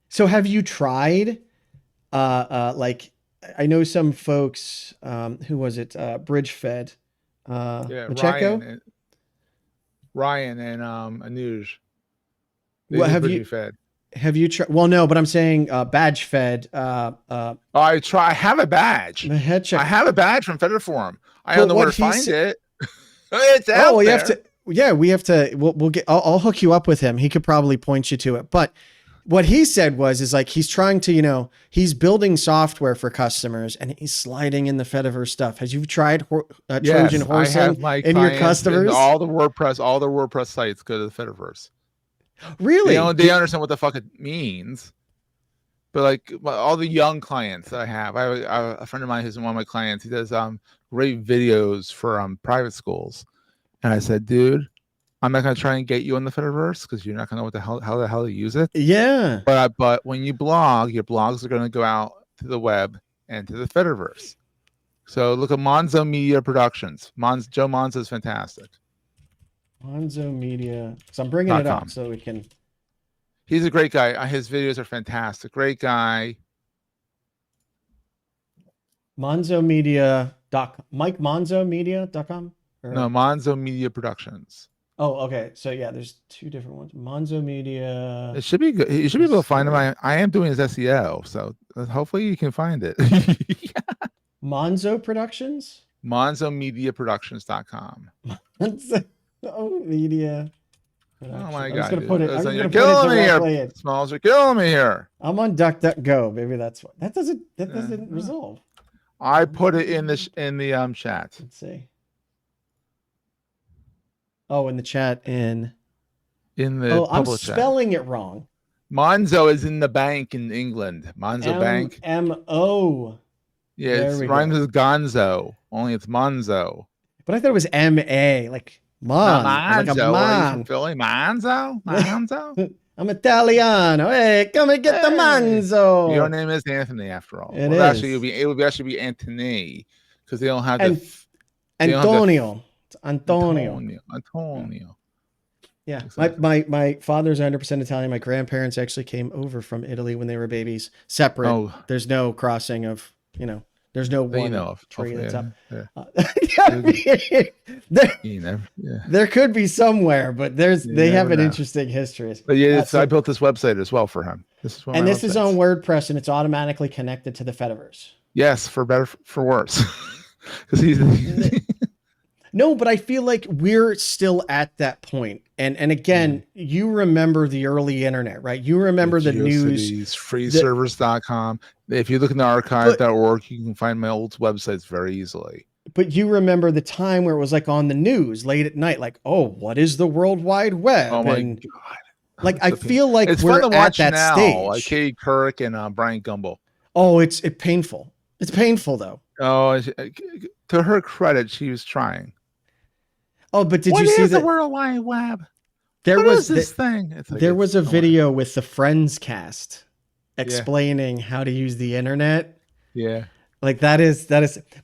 So have you tried? Like I know some folks. Who was it? BridgeFed. Macheco? Ryan and Anuj. What have you tried? Well, no, but I'm saying badge fed. I have a badge. The head check. I have a badge from Fedi Forum. I don't know where to find it. It's out well, there. You have to. Yeah, we have to. We'll get. I'll hook you up with him. He could probably point you to it. But what he said is like he's trying to, he's building software for customers and he's sliding in the Fediverse stuff. Has you tried Trojan horsing in your customers? All the WordPress sites go to the Fediverse. Really? They understand what the fuck it means. But like all the young clients that I have a friend of mine who's one of my clients. He does great videos for private schools. And I said, dude, I'm not going to try and get you on the Fediverse because you're not going to know how the hell to use it. Yeah. But when you blog, your blogs are going to go out to the web and to the Fediverse. So look at Monzo Media Productions. Joe Monzo is fantastic. Monzo Media. So I'm bringing it up so we can. He's a great guy. His videos are fantastic. Great guy. MonzoMedia.com. MikeMonzoMedia.com? No, Monzo Media Productions. Oh, okay. So yeah, there's two different ones. Monzo Media. It should be good. You should be able to find him. I am doing his SEO, so hopefully you can find it. Monzo Productions? MonzoMediaProductions.com. Monzo Media. Oh my God! You're killing me here. Smalls are killing me here. I'm on DuckDuckGo. Maybe that's what. That doesn't resolve. I put it in the chat. Let's see. Oh, in the chat I'm spelling it wrong. Monzo is in the bank in England. Monzo Bank. M-O. Yeah, it rhymes with Gonzo. Only it's Monzo. But I thought it was M-A. Like Mon. Monzo. Like a Mon. Are you from Philly? Monzo? I'm Italiano. Hey, come and get the Monzo. Your name is Anthony, after all. It is. Actually, it would actually be Anthony because they don't have Antonio. It's Antonio. Yeah, exactly. My father's 100% Italian. My grandparents actually came over from Italy when they were babies, separate. Oh. There's no crossing of, there's no one tree that's up. Yeah. There could be somewhere, but they have an interesting history. But yeah, I built this website as well for him. This is on WordPress, and it's automatically connected to the Fediverse. Yes, for better, for worse, because he's. No, but I feel like we're still at that point. And again, you remember the early internet, right? You remember the news. Freeservers.com. If you look in the archive.org, you can find my old websites very easily. But you remember the time where it was like on the news late at night, like, oh, what is the World Wide Web? Oh my God. Like, I feel like it's we're fun to watch at that now, stage. like Katie Couric and Brian Gumbel. Oh, it's painful. It's painful, though. Oh, to her credit, she was trying. Oh, but did you see the World Wide Web? There was this thing. There was a video with the Friends cast explaining how to use the internet. Yeah. Like that is,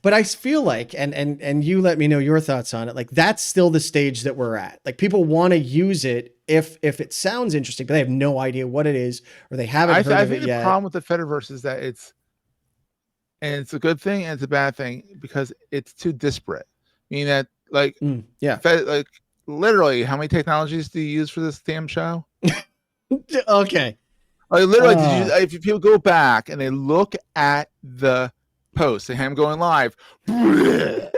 but I feel like, and you let me know your thoughts on it. Like that's still the stage that we're at. Like people want to use it if it sounds interesting, but they have no idea what it is or they haven't heard of it yet. I think the problem with the Fediverse is that it's a good thing and it's a bad thing because it's too disparate. Meaning that like literally, how many technologies do you use for this damn show? Okay. Like literally, if people go back and they look at the post, and I'm going live. Yeah.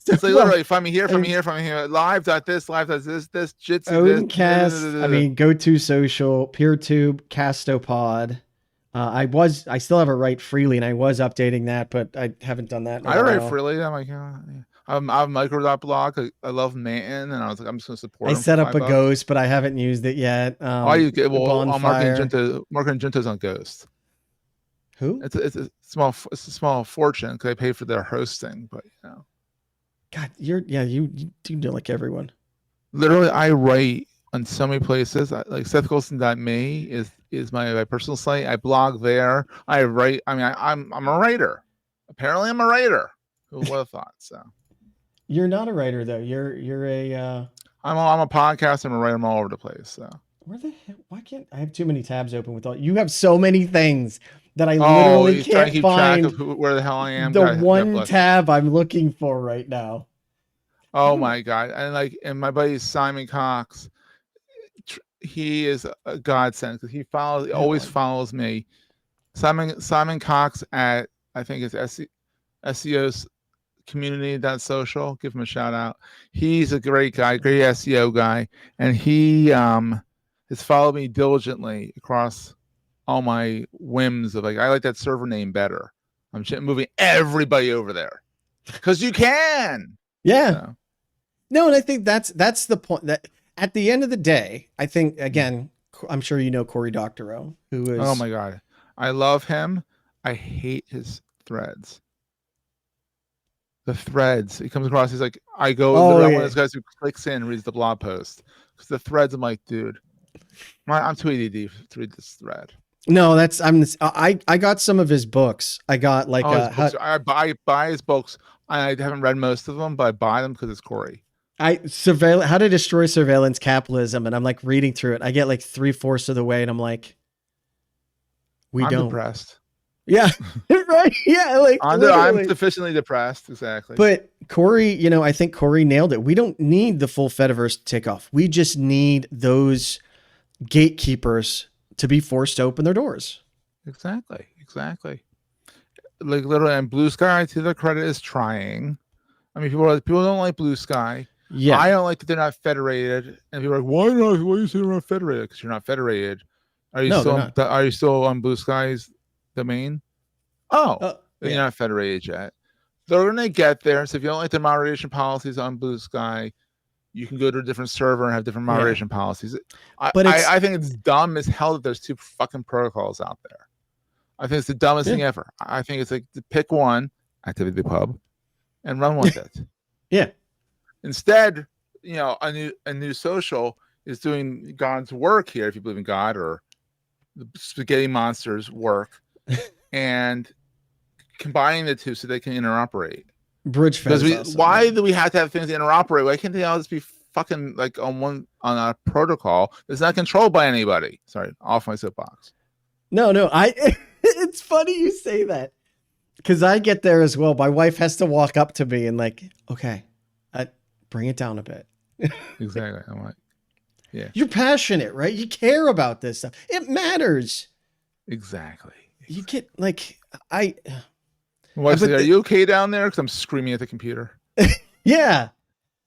It's like literally, find me here, live.this, Jitsi, Cast. I mean, GoToSocial, PeerTube, Castopod. I still have it write freely, and I was updating that, but I haven't done that. I write freely. I'm like, I have a micro.blog. I love Manton, and I was like, I'm just gonna support I him for set up a $5. Ghost, but I haven't used it yet. Oh, you get I'm Bonfire. marketing Juntos on Ghost. Who? It's a small fortune because I pay for their hosting, but God, you do like everyone. literally I write on so many places. Like SethGolson.me is my personal site. I blog there. I write. I mean, I'm a writer. Apparently, I'm a writer. Who would have thought? So You're not a writer though. You're a. I'm a podcaster. I'm a writer. I'm all over the place. So Where the hell? Why can't I have too many tabs open with all? You have so many things that I oh, literally he's trying to can't keep track of find where the hell I am. the God one bless. tab I'm looking for right now. Oh my God! And my buddy Simon Cox. He is a godsend because he always follows me. Simon Cox at I think it's SEO's community.social. Give him a shout out. He's a great guy, great SEO guy, and he has followed me diligently across all my whims of like I like that server name better. I'm moving everybody over there because you can. Yeah. So. No, and I think that's the point. That at the end of the day, I think again, I'm sure you know Cory Doctorow, who is. Oh my God, I love him. I hate his threads. The threads. He comes across. He's like, I'm one of those guys who clicks in and reads the blog post because the threads. I'm like, dude, I'm too ADD to read this thread. No, I got some of his books. I got like I buy his books. I haven't read most of them, but I buy them because it's Cory. How to Destroy Surveillance Capitalism, and I'm like reading through it. I get like 3/4 of the way, and I'm like, I'm depressed. Yeah, right. Yeah, like I'm sufficiently depressed. Exactly. But Cory, I think Cory nailed it. We don't need the full Fediverse to take off. We just need those gatekeepers to be forced to open their doors. Exactly. Like literally, and Blue Sky, to their credit, is trying. I mean, people don't like Blue Sky. Yeah, I don't like that they're not federated, and people are like, "Why not? Why are you saying they're not federated? Because you're not federated. Are you still on Blue Sky's domain? Oh, you're not federated yet. They're gonna get there. So if you don't like the moderation policies on Blue Sky, you can go to a different server and have different moderation policies. But I think it's dumb as hell that there's two fucking protocols out there. I think it's the dumbest thing ever. I think it's like pick one, Activity Pub, and run with it. Yeah. Instead, a new social is doing God's work here, if you believe in God, or the spaghetti monsters work, and combining the two so they can interoperate. Bridge fence. Why do we have to have things interoperate? Why can't they all just be fucking like on a protocol that's not controlled by anybody? Sorry, off my soapbox. No, it's funny you say that because I get there as well. My wife has to walk up to me and like, okay, bring it down a bit. Exactly. I'm like, yeah. You're passionate, right? You care about this stuff. It matters. Exactly. You get like, are you okay down there? Because I'm screaming at the computer. Yeah.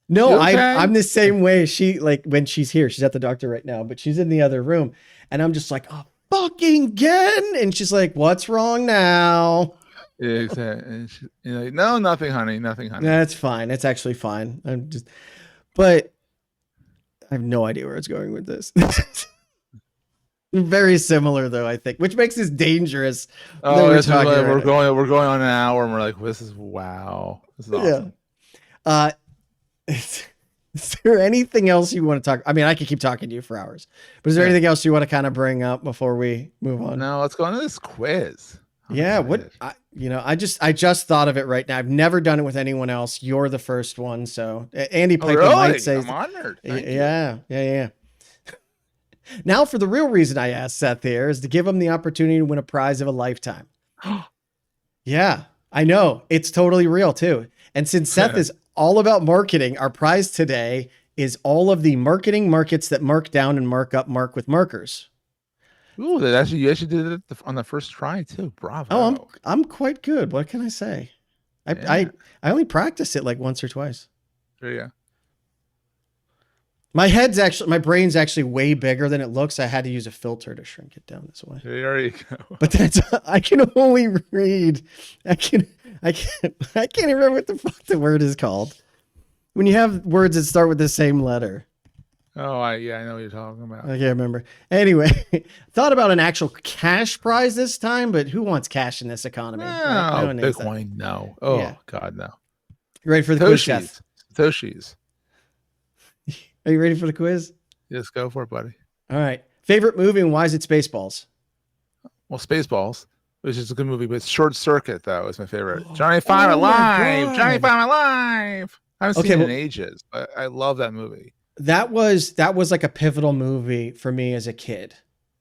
No, okay? I'm the same way. She like when she's here, she's at the doctor right now, but she's in the other room, and I'm just like, oh, fucking again, and she's like, what's wrong now? Yeah, exactly. And you're like, no, nothing, honey, nothing, honey. That's fine. It's actually fine. But I have no idea where it's going with this. Very similar though, I think, which makes this dangerous. Oh, we're going on an hour, and we're like, this is awesome. Yeah. Is there anything else you want to talk? I mean, I could keep talking to you for hours, but is there anything else you want to kind of bring up before we move on? No, let's go on to this quiz. I just thought of it right now. I've never done it with anyone else. You're the first one. So Andy Piper might say, I'm honored. Yeah. Now for the real reason I asked Seth here is to give him the opportunity to win a prize of a lifetime. Yeah, I know. It's totally real too. And since Seth is all about marketing, our prize today is all of the marketing markets that mark down and mark up mark with markers. Ooh, you actually did it on the first try too. Bravo. Oh, I'm quite good. What can I say? I only practice it like once or twice. Yeah. My brain's actually way bigger than it looks. I had to use a filter to shrink it down this way. There you go. But I can only read. I can't even remember what the fuck the word is called. When you have words that start with the same letter. Oh, I know what you're talking about. I can't remember. Anyway, thought about an actual cash prize this time, but who wants cash in this economy? No, Right? No one needs that. Bitcoin, no. Oh, Yeah. God, no. You ready for the quiz, Seth? Satoshis. Are you ready for the quiz? Just go for it, buddy. All right. Favorite movie and why is it Spaceballs? Well, Spaceballs, which is a good movie, but Short Circuit, though, is my favorite. Johnny Five Alive! Johnny Five Alive! I haven't seen it in ages, but I love that movie. That was like a pivotal movie for me as a kid.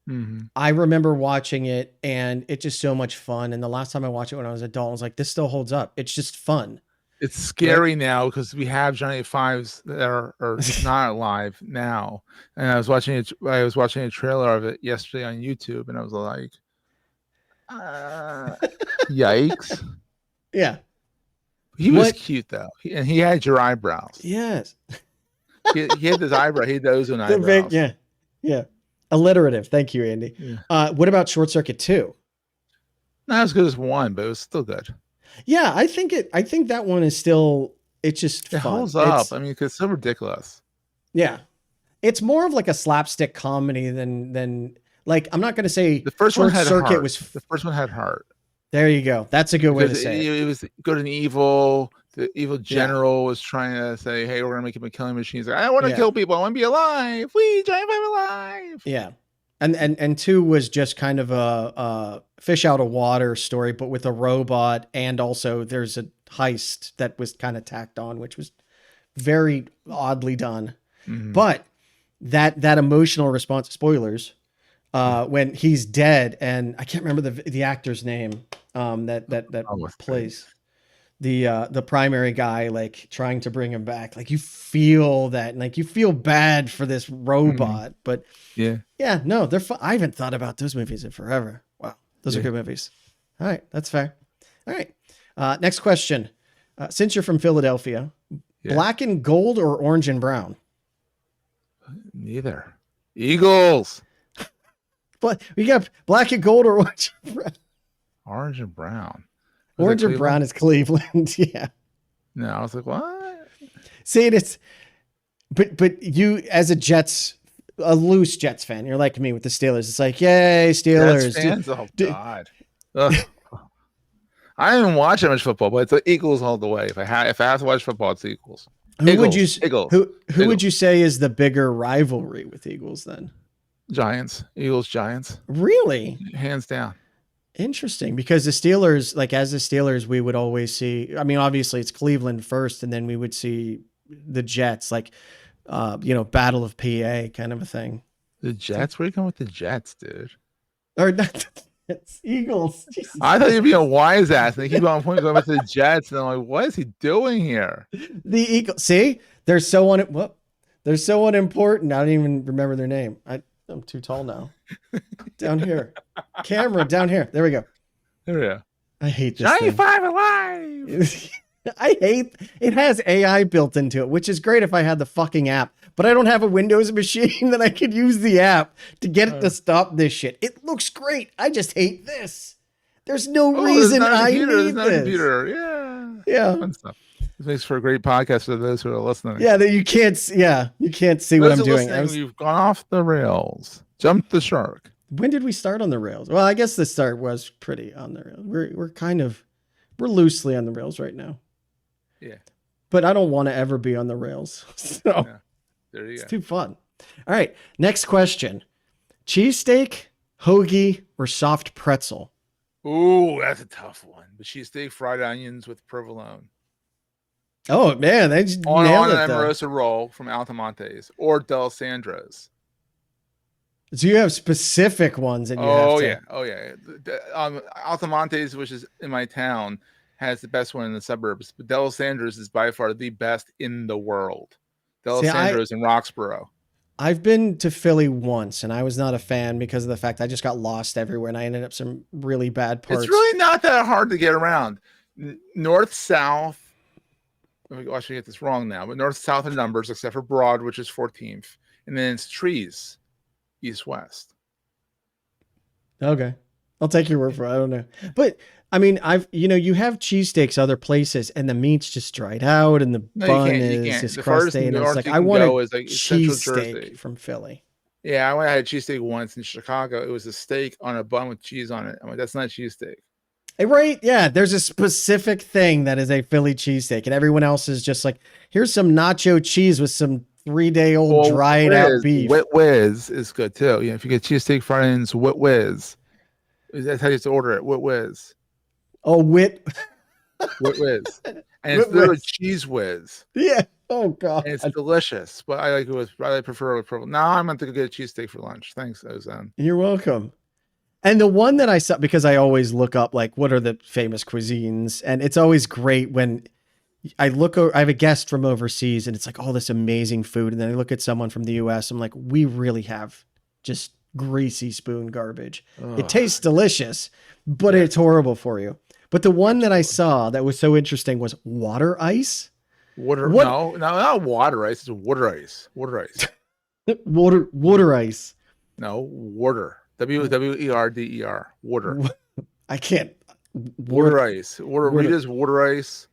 Mm-hmm. I remember watching it and it's just so much fun. And the last time I watched it when I was an adult, I was like, this still holds up. It's just fun. It's scary now because we have Johnny Fives that are not alive now. And I was watching a trailer of it yesterday on YouTube, and I was like, yikes. Yeah. He was cute though. And he had your eyebrows. Yes. He had this eyebrow. He had the ozone eyebrows. Yeah. Alliterative. Thank you, Andy. Yeah. What about Short Circuit 2? Not as good as 1, but it was still good. Yeah, I think that one is still, it's just fun. It holds up. I mean, because it's so ridiculous. Yeah. It's more of like a slapstick comedy than like, I'm not going to say the first Short one had Circuit heart. was. The first one had heart. There you go. That's a good way to say it. It was good and evil. The evil general was trying to say, hey, we're going to make him a killing machine. He's like, I don't want to kill people. I want to be alive. Giant Five alive. Yeah. And 2 was just kind of a fish out of water story, but with a robot. And also there's a heist that was kind of tacked on, which was very oddly done. Mm-hmm. But that emotional response, spoilers, when he's dead, and I can't remember the actor's name that plays the primary guy, like trying to bring him back. Like you feel that, and like you feel bad for this robot, but no, they're fun. I haven't thought about those movies in forever. Wow. Those are good movies. All right. That's fair. All right. Next question. Since you're from Philadelphia, black and gold or orange and brown? Neither. Eagles. But we got black and gold or orange and brown? Orange and brown. Orange and brown is Cleveland. Yeah. No, I was like, what? See, but you as a loose Jets fan, you're like me with the Steelers. It's like, yay, Steelers. Jets fans? Oh God. I didn't watch that much football, but it's the Eagles all the way. If I have to watch football, it's the Eagles. Who would you say is the bigger rivalry with Eagles then? Giants. Eagles, Giants. Really? Hands down. Interesting, because the Steelers, like as the Steelers, we would always see, I mean, obviously it's Cleveland first, and then we would see the Jets, like, Battle of PA kind of a thing. The Jets? Where are you going with the Jets, dude? Or not, it's Eagles. Jesus. I thought you'd be a wise ass, and they keep on pointing going with the Jets, and I'm like, what is he doing here? The Eagles, see? They're so unimportant. I don't even remember their name. I'm too tall now. Down here. Camera down here. There we go. There we go. I hate this Johnny thing. Five alive. I hate it. Has AI built into it, which is great if I had the fucking app, but I don't have a Windows machine that I could use the app to get it to stop this shit. It looks great. I just hate this. There's no reason I need this. Computer. Yeah. Fun stuff. This makes for a great podcast for those who are listening. Yeah, that you can't see what I'm doing. We've gone off the rails. Jumped the shark. When did we start on the rails? Well, I guess the start was pretty on the rails. We're loosely on the rails right now. Yeah. But I don't want to ever be on the rails. So there you go. It's too fun. All right. Next question. Cheesesteak, hoagie, or soft pretzel? Ooh, that's a tough one. But cheesesteak, fried onions with provolone. Oh man, they just on nailed an it. Amorosa roll from Altamonte's or D'Alessandro's. So you have specific ones that you have to. Oh yeah. Altamonte's, which is in my town, has the best one in the suburbs. But D'Alessandro's is by far the best in the world. D'Alessandro's in Roxborough. I've been to Philly once, and I was not a fan because of the fact I just got lost everywhere, and I ended up some really bad parts. It's really not that hard to get around. North, south, Watch me get this wrong now, but north south are numbers except for Broad, which is 14th, and then it's trees, east west. Okay. I'll take your word for it. I don't know. But I mean, you have cheesesteaks other places and the meat's just dried out and the bun is just The crusty. furthest And it's north like, you I can want a go is like Central Jersey. cheesesteak from Philly. Yeah, I had a cheesesteak once in Chicago. It was a steak on a bun with cheese on it. I'm like, that's not a cheesesteak. Right? Yeah. There's a specific thing that is a Philly cheesesteak, and everyone else is just like, here's some nacho cheese with some 3-day-old dried out beef. Wet whiz is good too. If you get cheesesteak friends, wet whiz. That's how you have to order it. Wet whiz. Oh, wet whiz. And it's literally cheese whiz. Yeah. Oh God. And it's delicious, but I like it with. I prefer it with purple. Now I'm going to go get a cheesesteak for lunch. Thanks, Ozone. You're welcome. And the one that I saw, because I always look up like what are the famous cuisines, and it's always great when I have a guest from overseas and it's like all this amazing food, and then I look at someone from the US, I'm like, we really have just greasy spoon garbage. Oh. It tastes delicious, but it's horrible for you. But the one that I saw that was so interesting was water ice. No, not water ice. It's water ice. Water ice. water ice. No, water. WWERDER. Water. I can't. Water ice. Rita's water ice.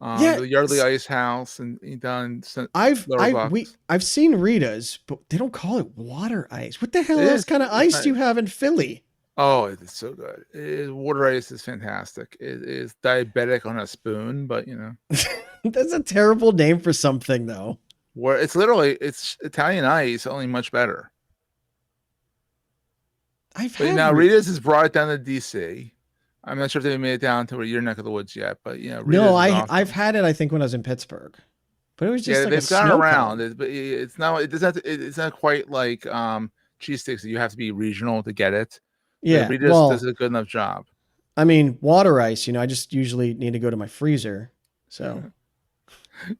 The Yardley Ice House and done. I've seen Rita's, but they don't call it water ice. What the hell else kind of ice do you have in Philly? Oh, it's so good. Water ice is fantastic. It is diabetic on a spoon, but that's a terrible name for something, though. Where it's Italian ice, only much better. Now Rita's has brought it down to DC. I'm not sure if they made it down to your neck of the woods yet, but Rita's no, I've had it. I think when I was in Pittsburgh, but it was just they've gone around. But it's not quite like cheesesteaks that you have to be regional to get it. Yeah, Rita's does a good enough job. I mean, water ice. I just usually need to go to my freezer. So,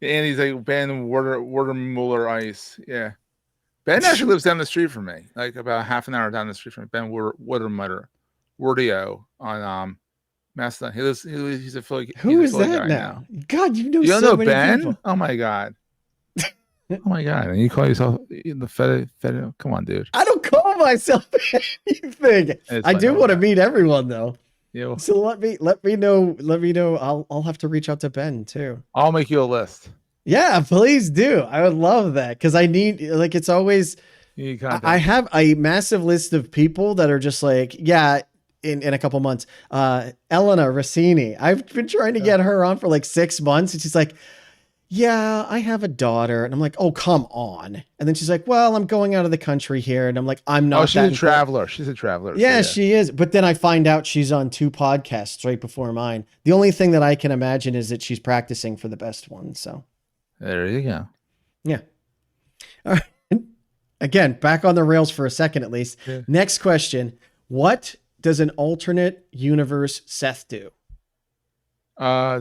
and he's like Ben Water Muller Ice. Yeah, Ben actually lives down the street from me, like about half an hour down the street from me. Ben Watermutter, Wordio on Mastodon. He's a Philly. Who is that now? God, you know so many Ben? People. Oh my God. Oh my God! And you call yourself the Fedi? Come on, dude. I don't call myself anything. I do want to meet everyone though. Yeah. So let me know. Let me know. I'll have to reach out to Ben too. I'll make you a list. Yeah, please do. I would love that because I need it's always. I have a massive list of people that are just like in a couple months. Elena Rossini. I've been trying to get her on for like 6 months, and she's like, yeah, I have a daughter. And I'm like, oh, come on. And then she's like, well, I'm going out of the country here. And I'm like, I'm not. Oh, she's a traveler. She's a traveler. Yeah, she is. But then I find out she's on 2 podcasts right before mine. The only thing that I can imagine is that she's practicing for the best one. So there you go. Yeah. All right. Again, back on the rails for a second, at least. Yeah. Next question. What does an alternate universe Seth do?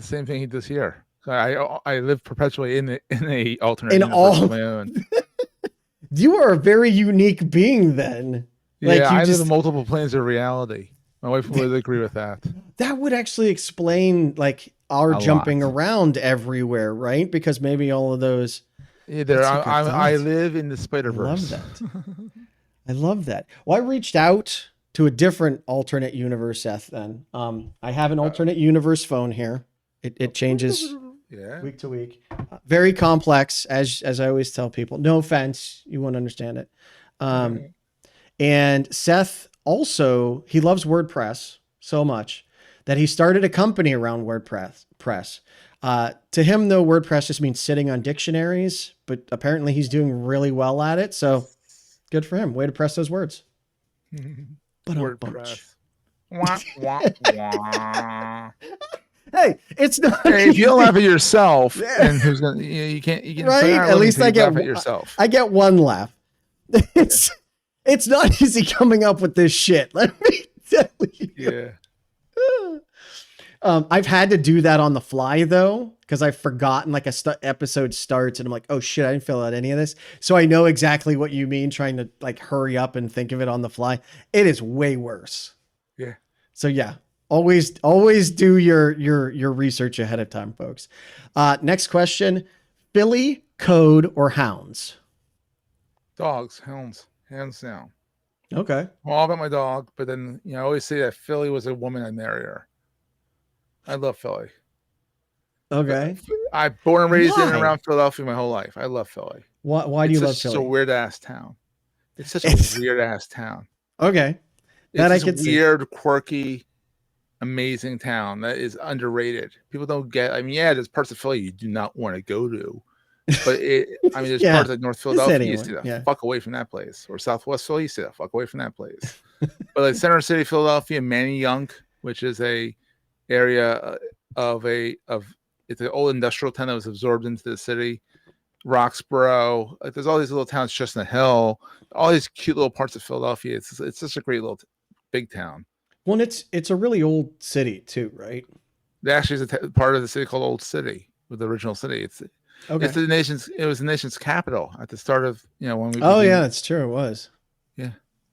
Same thing he does here. I live perpetually in a alternate universe of my own. You are a very unique being then. Yeah, I live in multiple planes of reality. My wife would agree with that. That would actually explain our jumping around everywhere, right? Because maybe all of those. Yeah, I live in the Spider-Verse. I love that. I love that. Well, I reached out to a different alternate universe, Seth. Then I have an alternate universe phone here. It changes. Yeah. Week to week. Very complex, as I always tell people. No offense, you won't understand it. And Seth also, he loves WordPress so much that he started a company around WordPress. To him, though, WordPress just means sitting on dictionaries, but apparently he's doing really well at it. So good for him. Way to press those words. WordPress. Wah, wah, wah. Hey, it's not. Hey, if you don't laugh at yourself, and who's gonna? You can't. You can. Right. At least I get laugh at yourself. I get one laugh. It's not easy coming up with this shit. Let me tell you. Yeah. I've had to do that on the fly though, because I've forgotten episode starts, and I'm like, oh shit, I didn't fill out any of this. So I know exactly what you mean. Trying to hurry up and think of it on the fly. It is way worse. Yeah. So yeah. Always do your research ahead of time, folks. Next question: Philly, code, or hounds? Dogs, hounds, hands down. Okay. I'm all about my dog, but then I always say that if Philly was a woman, I'd marry her. I love Philly. Okay. I'm born and raised in and Why? around Philadelphia my whole life. I love Philly. Why do you love It's such a Philly? weird ass town. It's such a weird ass town. Okay. It's That I this could see. weird, quirky, amazing town that is underrated. People don't get. I mean, yeah, there's parts of Philly you do not want to go to, but there's Yeah. parts like North Philadelphia you Anyone. stay the Yeah. fuck away from that place, or Southwest Philly you stay the fuck away from that place. But like Center City, Philadelphia, Manayunk, which is a area of it's an old industrial town that was absorbed into the city. Roxborough, like there's all these little towns just in the hill, all these cute little parts of Philadelphia. It's such a great little big town. Well, it's a really old city too, right? There actually is a part of the city called Old City, with the original city. Okay. It was the nation's capital at the start of when we. Oh yeah, that's true. It was. Yeah.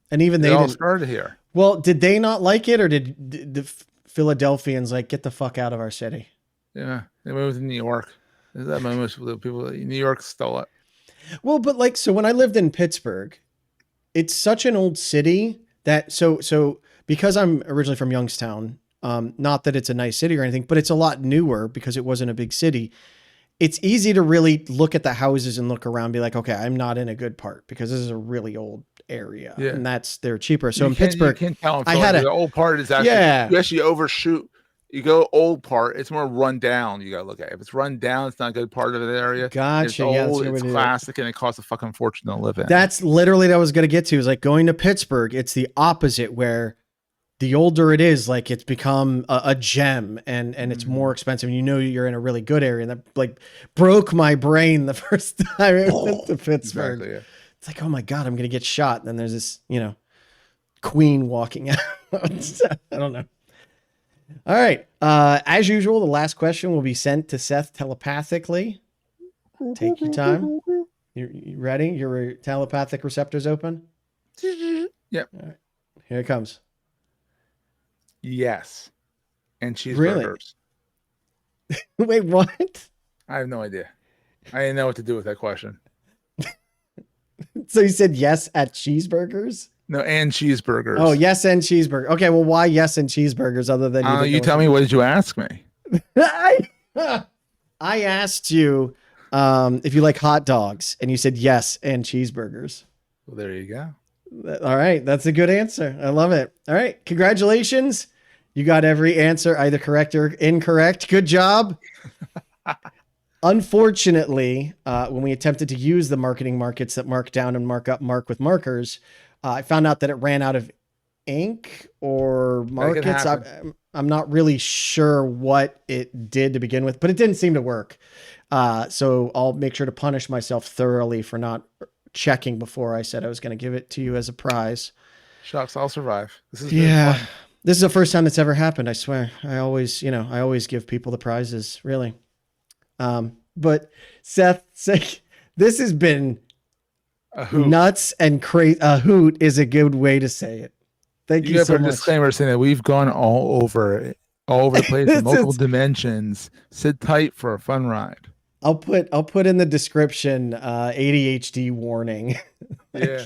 And even they all didn't. started here. Well, did they not like it, or did the Philadelphians like get the fuck out of our city? Yeah, they moved to New York. That most people New York stole it. Well, but like, so when I lived in Pittsburgh, it's such an old city that so because I'm originally from Youngstown, not that it's a nice city or anything, but it's a lot newer because it wasn't a big city. It's easy to really look at the houses and look around and be like, okay, I'm not in a good part because this is a really old area and they're cheaper. So in Pittsburgh, I had the old part is actually, you actually overshoot. You go old part, it's more run down. You got to look at it. If it's run down, it's not a good part of the area. Gotcha. It's old, it's classic, and it costs a fucking fortune to live in. That's literally what I was going to get to, is like going to Pittsburgh. It's the opposite, where the older it is, like it's become a gem and it's more expensive. And you're in a really good area. And that like broke my brain the first time I went to Pittsburgh. Exactly, yeah. It's like, oh my God, I'm going to get shot. And then there's this, queen walking out. I don't know. All right. As usual, the last question will be sent to Seth telepathically. Take your time. You ready? Your telepathic receptors open? Yep. All right. Here it comes. Yes. And cheeseburgers. Really? Wait, what? I have no idea. I didn't know what to do with that question. So you said yes at cheeseburgers? No, and cheeseburgers. Oh, yes and cheeseburger. Okay, well, why yes and cheeseburgers other than you tell me, what did you ask me? I asked you if you like hot dogs, and you said yes and cheeseburgers. Well, there you go. All right, that's a good answer. I love it. All right, congratulations. You got every answer, either correct or incorrect. Good job. Unfortunately, when we attempted to use the marketing markets that mark down and mark up mark with markers, I found out that it ran out of ink or markets. I'm not really sure what it did to begin with, but it didn't seem to work. So I'll make sure to punish myself thoroughly for not checking before I said I was going to give it to you as a prize. Shucks, I'll survive. This is fun. This is the first time that's ever happened. I swear. I always give people the prizes, really. But Seth, this has been nuts and crazy. A hoot is a good way to say it. Thank you so much. You have a disclaimer saying that we've gone all over the place in multiple dimensions. Sit tight for a fun ride. I'll put in the description ADHD warning. Yeah,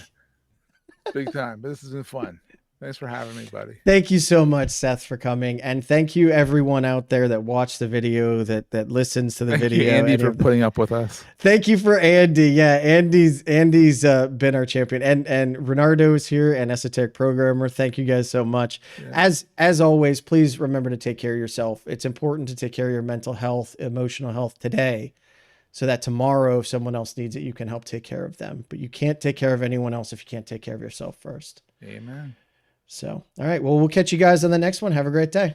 big time. But this has been fun. Thanks for having me, buddy. Thank you so much, Seth, for coming. And thank you everyone out there that watched the video, that listens to the video. Thank you, Andy, for putting up with us. Thank you for Andy. Yeah, Andy's been our champion. And Renardo is here, and Esoteric Programmer. Thank you guys so much. Yeah. As always, please remember to take care of yourself. It's important to take care of your mental health, emotional health today, so that tomorrow, if someone else needs it, you can help take care of them. But you can't take care of anyone else if you can't take care of yourself first. Amen. So, all right. Well, we'll catch you guys on the next one. Have a great day.